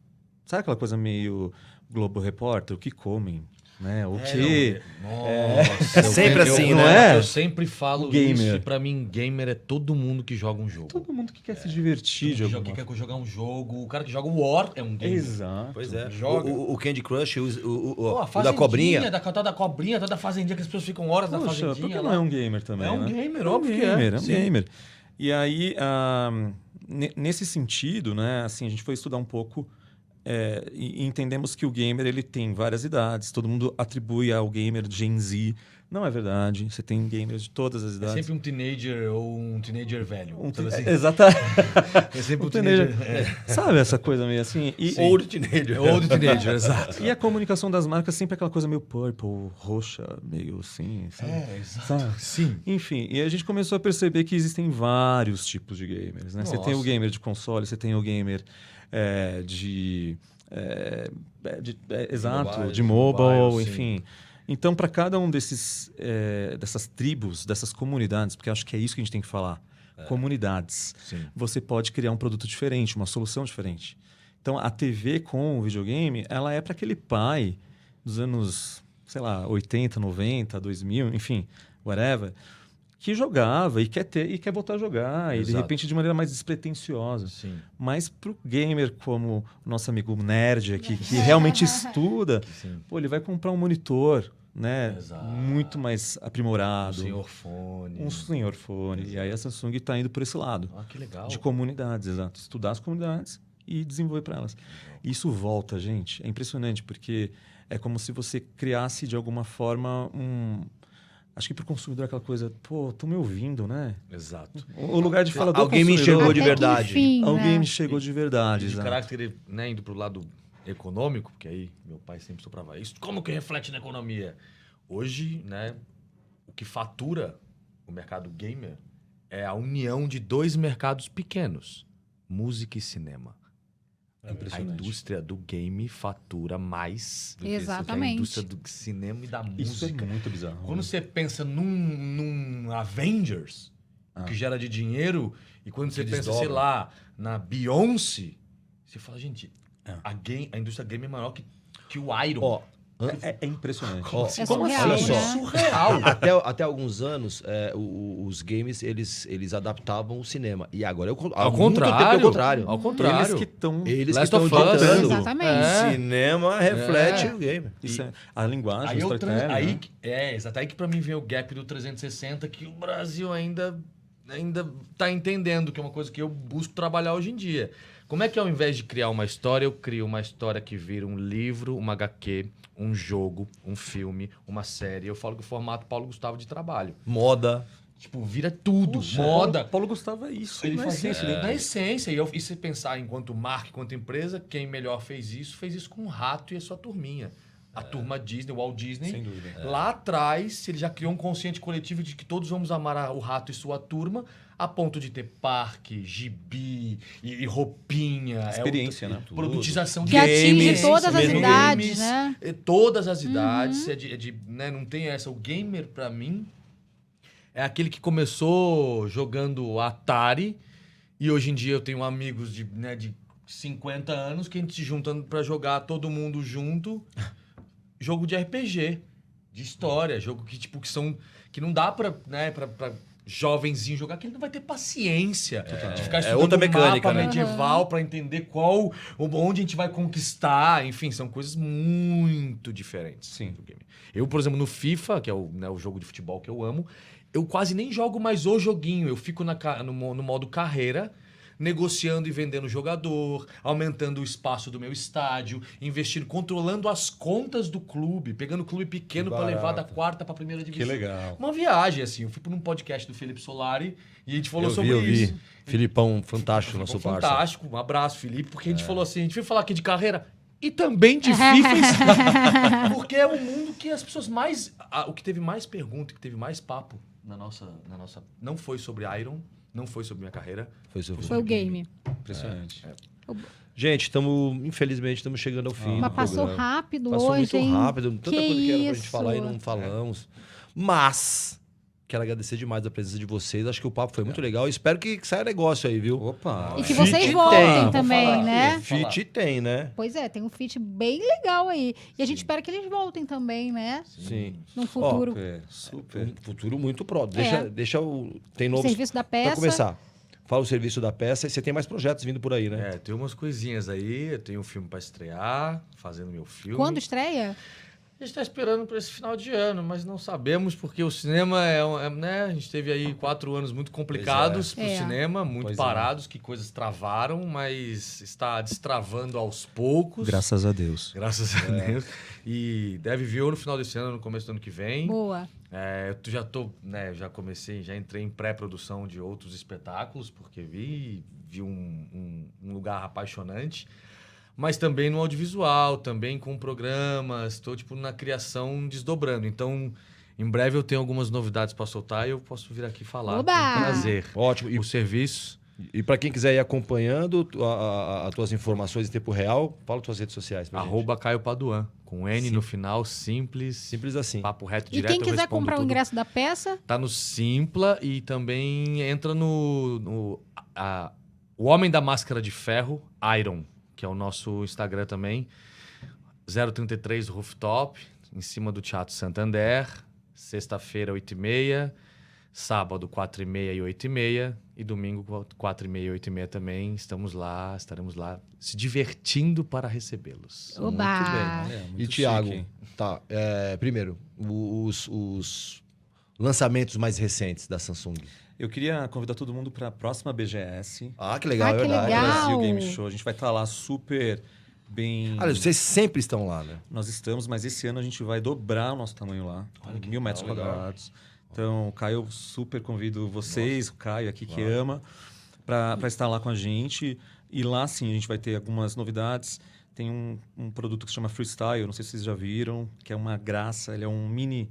S3: Sabe aquela coisa meio Globo Repórter? O que comem, né? O que...
S4: Nossa,
S1: sempre assim,
S3: não
S1: né?
S3: é?
S4: Eu sempre falo
S3: O gamer.
S4: isso. E pra mim, gamer é todo mundo que joga um jogo.
S3: Todo mundo que quer se divertir de alguma
S4: Que quer jogar um jogo. O cara que joga War é um gamer.
S3: Exato.
S1: Pois é.
S4: Joga.
S1: O Candy Crush,
S4: Pô, a
S1: o da
S4: fazendinha,
S1: cobrinha.
S4: da cobrinha, da fazendinha, que as pessoas ficam horas na
S3: Poxa, por
S4: fazendinha.
S3: que
S4: lá.
S3: não é um gamer também,
S4: É um
S3: né?
S4: gamer,
S3: É um
S4: óbvio que é.
S3: gamer, é um
S4: Sim.
S3: gamer. E aí, nesse sentido, né, assim, a gente foi estudar um pouco e entendemos que o gamer ele tem várias idades. Todo mundo atribui ao gamer Gen Z. Não é verdade. Você tem gamers de todas as
S4: É
S3: idades.
S4: sempre um teenager ou um teenager velho. Sabe assim?
S3: Exatamente.
S4: É sempre um
S3: teenager.
S4: teenager.
S3: Sabe essa coisa meio assim?
S1: Old Teenager.
S4: Old teenager, exato.
S3: E a comunicação das marcas sempre aquela coisa meio purple, roxa, meio assim, sabe?
S4: Exato.
S3: Sabe?
S4: Sim.
S3: Enfim, e a gente começou a perceber que existem vários tipos de gamers, né? Você tem o
S4: Nossa.
S3: gamer de console, você tem o gamer de mobile,
S4: sim.
S3: enfim. Então, para cada um dessas tribos, dessas comunidades, porque acho que é isso que a gente tem que falar, comunidades,
S4: Sim.
S3: você pode criar um produto diferente, uma solução diferente. Então, a TV com o videogame, ela é para aquele pai dos anos, sei lá, 80, 90, 2000, enfim, whatever, que jogava e quer voltar a jogar, e de
S4: Exato.
S3: repente de maneira mais despretensiosa.
S4: Sim.
S3: Mas pro gamer como o nosso amigo nerd aqui, que realmente estuda,
S4: Sim.
S3: pô, ele vai comprar um monitor, né,
S4: Exato.
S3: muito mais aprimorado.
S4: Um senhor fone.
S3: E aí a Samsung está indo por esse lado.
S4: Ah, que legal.
S3: De comunidades, exato. Estudar as comunidades e desenvolver para elas. Isso volta, gente. É impressionante, porque é como se você criasse, de alguma forma, acho que para o consumidor é aquela coisa, pô, estão me ouvindo, né?
S4: Exato.
S3: O lugar de fala do
S1: Alguém me
S3: consumidor.
S1: enxergou de
S2: Até que
S1: verdade.
S2: enfim,
S3: Alguém
S2: né?
S3: me chegou de verdade,
S4: De
S3: exato.
S4: caráter, né, indo pro lado econômico, porque aí meu pai sempre soprava isso. Como que reflete na economia? hoje, né, o que fatura o mercado gamer é a união de 2 mercados pequenos, música e cinema. A indústria do game fatura mais do que a
S2: Exatamente.
S4: indústria do cinema e da
S3: Isso
S4: música.
S3: é muito bizarro.
S4: Quando você pensa num Avengers, o que gera de dinheiro, e quando você
S1: eles
S4: pensa, sei
S1: dobram.
S4: lá, na Beyoncé, você fala, gente, a indústria game é maior que o Iron.
S1: Ó,
S3: É impressionante.
S1: ó,
S2: É
S1: como
S2: surreal,
S1: assim? Olha só.
S2: né?
S4: Surreal.
S1: Até alguns anos, os games, eles adaptavam o cinema. E agora é
S4: Ao contrário. Ao contrário.
S3: Eles que estão...
S1: Eles que
S4: Last
S1: estão
S4: of Us.
S1: ditando.
S2: Exatamente.
S1: O cinema reflete
S4: É.
S1: o game.
S3: Isso é a linguagem,
S4: Aí,
S3: o storytelling, né?
S4: exato. Aí que pra mim vem o gap do 360, que o Brasil ainda tá entendendo, que é uma coisa que eu busco trabalhar hoje em dia. Como é que ao invés de criar uma história, eu crio uma história que vira um livro, uma HQ, um jogo, um filme, uma série. Eu falo que o formato Paulo Gustavo de trabalho.
S1: Moda.
S4: Tipo, vira tudo.
S3: Poxa,
S4: Moda.
S3: Paulo Gustavo é isso.
S4: Ele
S3: na
S4: fazia
S3: essência, né?
S4: na essência. E se pensar enquanto marca, enquanto empresa, quem melhor fez isso com o Rato e a sua turminha. A turma Disney, o Walt Disney.
S3: Sem dúvida.
S4: Lá atrás, ele já criou um consciente coletivo de que todos vamos amar o Rato e sua turma, a ponto de ter parque, gibi e roupinha.
S3: Experiência, né?
S4: Produtização de
S2: Que atinge
S4: games,
S2: todas as
S4: mesmo
S2: idades,
S4: games,
S2: né?
S4: Todas as idades. Né, não tem essa. O gamer, pra mim, é aquele que começou jogando Atari e hoje em dia eu tenho amigos de 50 anos que a gente se junta pra jogar todo mundo junto. Jogo de RPG, de história, jogo que não dá pra jovenzinho jogar, que ele não vai ter paciência de ficar estudando
S1: outra
S4: um
S1: mecânica,
S4: mapa
S1: né?
S4: medieval pra entender onde a gente vai conquistar. Enfim, são coisas muito diferentes.
S3: Sim.
S4: Do game. Eu, por exemplo, no FIFA, que é o jogo de futebol que eu amo, eu quase nem jogo mais o joguinho. Eu fico no modo carreira, negociando e vendendo jogador, aumentando o espaço do meu estádio, investindo, controlando as contas do clube, pegando o clube pequeno para levar da 4ª para a 1ª divisão.
S3: Que legal.
S4: Uma viagem, assim. Eu fui para um podcast do Felipe Solari e a gente falou sobre
S1: Eu vi.
S4: isso.
S1: Filipão, fantástico, nosso parceiro.
S4: Fantástico. Um abraço, Felipe, porque a gente falou assim, a gente veio falar aqui de carreira e também de FIFA, porque é um mundo que as pessoas mais... O que teve mais pergunta, que teve mais papo na nossa... Não foi sobre Iron, não foi sobre minha carreira.
S2: Foi o game.
S3: Impressionante.
S1: Gente, infelizmente, estamos chegando ao fim.
S2: Mas
S1: do
S2: passou
S1: programa.
S2: rápido
S1: Passou
S2: hoje,
S1: muito
S2: hein?
S1: rápido. Tanta coisa que era pra gente
S2: isso?
S1: falar e não falamos. Mas, quero agradecer demais a presença de vocês. Acho que o papo foi muito legal. Espero que saia negócio aí, viu?
S3: Opa.
S2: E que
S1: Fit
S2: vocês
S1: tem.
S2: voltem
S1: Vou
S2: também,
S4: falar
S2: né?
S4: aqui.
S1: Fit tem, né?
S2: Pois é, tem um feat bem legal aí. E a gente espera que eles voltem também, né?
S1: Sim.
S2: Num futuro.
S3: Super.
S1: Um futuro muito próximo.
S2: É.
S1: Tem
S2: O
S1: novos...
S2: serviço da
S1: Pra
S2: peça.
S1: começar, fala o serviço da peça e você tem mais projetos vindo por aí, né?
S4: Tem umas coisinhas aí. Eu tenho um filme para estrear, fazendo meu filme.
S2: Quando estreia?
S4: A gente está esperando para esse final de ano, mas não sabemos, porque o cinema né? A gente teve aí 4 anos muito complicados para o cinema, muito parados, que coisas travaram, mas está destravando aos poucos.
S3: Graças a Deus.
S4: Graças a Deus. E deve vir ou no final desse ano, no começo do ano que vem.
S2: Boa.
S4: Já comecei, já entrei em pré-produção de outros espetáculos, porque vi um lugar apaixonante. Mas também no audiovisual, também com programas, estou na criação desdobrando. Então, em breve eu tenho algumas novidades para soltar e eu posso vir aqui falar.
S2: Oba!
S4: Com prazer.
S1: Ótimo.
S4: O serviço.
S1: E para quem quiser ir acompanhando as tuas informações em tempo real, fala tuas redes sociais pra gente.
S4: @Caio Paduan, com N no final, simples.
S1: Simples assim.
S4: Papo reto,
S2: E
S4: direto.
S2: quem
S4: eu
S2: quiser
S4: respondo
S2: comprar o
S4: tudo.
S2: ingresso da peça,
S4: Tá no Simpla e também entra o Homem da Máscara de Ferro, Iron, que é o nosso Instagram também. 033 Rooftop, em cima do Teatro Santander. Sexta-feira, 8h30. Sábado, 4h30 e 8h30. E domingo, 4h30 e 8h30 também. Estaremos lá se divertindo para recebê-los.
S2: oba!
S1: E Thiago, primeiro, os lançamentos mais recentes da Samsung.
S3: Eu queria convidar todo mundo para a próxima BGS.
S1: Ah, que legal,
S2: Ah,
S1: é
S2: que
S1: verdade.
S2: legal.
S3: Brasil Game Show. A gente vai estar lá super bem...
S1: Olha, vocês sempre estão lá, né?
S3: Nós estamos, mas esse ano a gente vai dobrar o nosso tamanho lá. 1.000 metros quadrados. Então, Caio, eu super convido vocês, o Caio aqui que ama, para estar lá com a gente. E lá, sim, a gente vai ter algumas novidades. tem um produto que se chama Freestyle, não sei se vocês já viram, que é uma graça, ele é um mini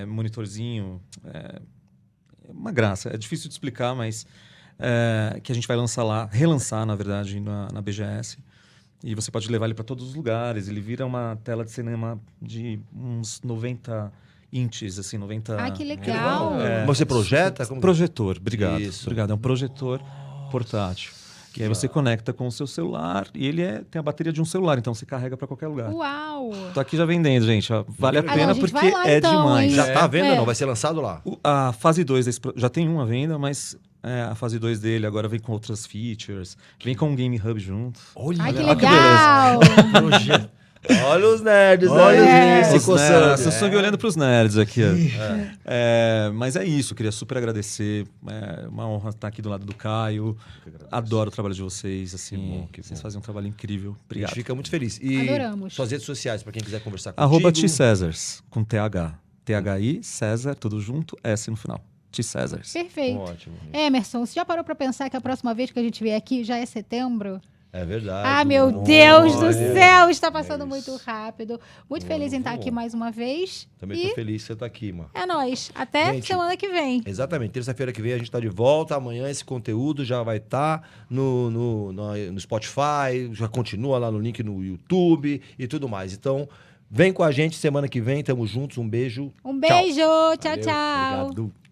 S3: monitorzinho, uma graça, é difícil de explicar, mas que a gente vai relançar, na verdade, na BGS. E você pode levar ele para todos os lugares, ele vira uma tela de cinema de uns 90 inches, assim, 90...
S2: Ah, que legal!
S1: Você projeta?
S3: Projetor, obrigado.
S1: Isso.
S3: Obrigado, é um projetor portátil. E aí você conecta com o seu celular e ele tem a bateria de um celular, então você carrega para qualquer lugar.
S2: Uau!
S3: Tô aqui já vendendo, gente. Ó, vale a
S2: não,
S3: pena
S2: gente,
S3: porque
S2: vai lá,
S3: é
S2: então,
S3: demais.
S2: hein?
S1: Já tá à venda ou
S2: É.
S1: não? Vai ser lançado lá?
S3: A fase 2 já tem uma à venda, mas a fase 2 dele agora vem com outras features. Vem com um Game Hub junto.
S1: Olha,
S2: Ai, que
S3: olha que
S2: legal!
S1: olha os nerds,
S2: Olha
S1: olha os
S2: os
S1: nerds
S2: nerds.
S1: se
S3: Os
S1: coçando.
S3: nerds, Samsung olhando pros nerds aqui. Ó. Mas é isso, queria super agradecer. É uma honra estar aqui do lado do Caio. Adoro o trabalho de vocês. Assim, vocês fazem um trabalho incrível.
S1: A gente
S3: Obrigado.
S1: fica muito feliz. E
S2: Adoramos.
S1: suas redes sociais, para quem quiser conversar contigo.
S3: @tcesars, com TH. THI, César, tudo junto, S no final. T-Cesars.
S2: Perfeito.
S1: Ótimo.
S2: Emerson, você já parou pra pensar que a próxima vez que a gente vier aqui já é setembro?
S1: É verdade.
S2: Ah, meu Deus do céu! Está passando muito rápido. Muito feliz em estar aqui mais uma vez.
S1: Também
S2: E
S1: tô feliz que você tá aqui, mano.
S2: é nóis. Até
S1: Gente,
S2: semana que vem.
S1: Exatamente. Terça-feira que vem a gente tá de volta. Amanhã esse conteúdo já vai estar no Spotify, já continua lá no link no YouTube e tudo mais. Então, vem com a gente semana que vem. Tamo juntos. Um beijo.
S2: Um beijo. Tchau,
S1: Valeu.
S2: tchau.
S1: Obrigado.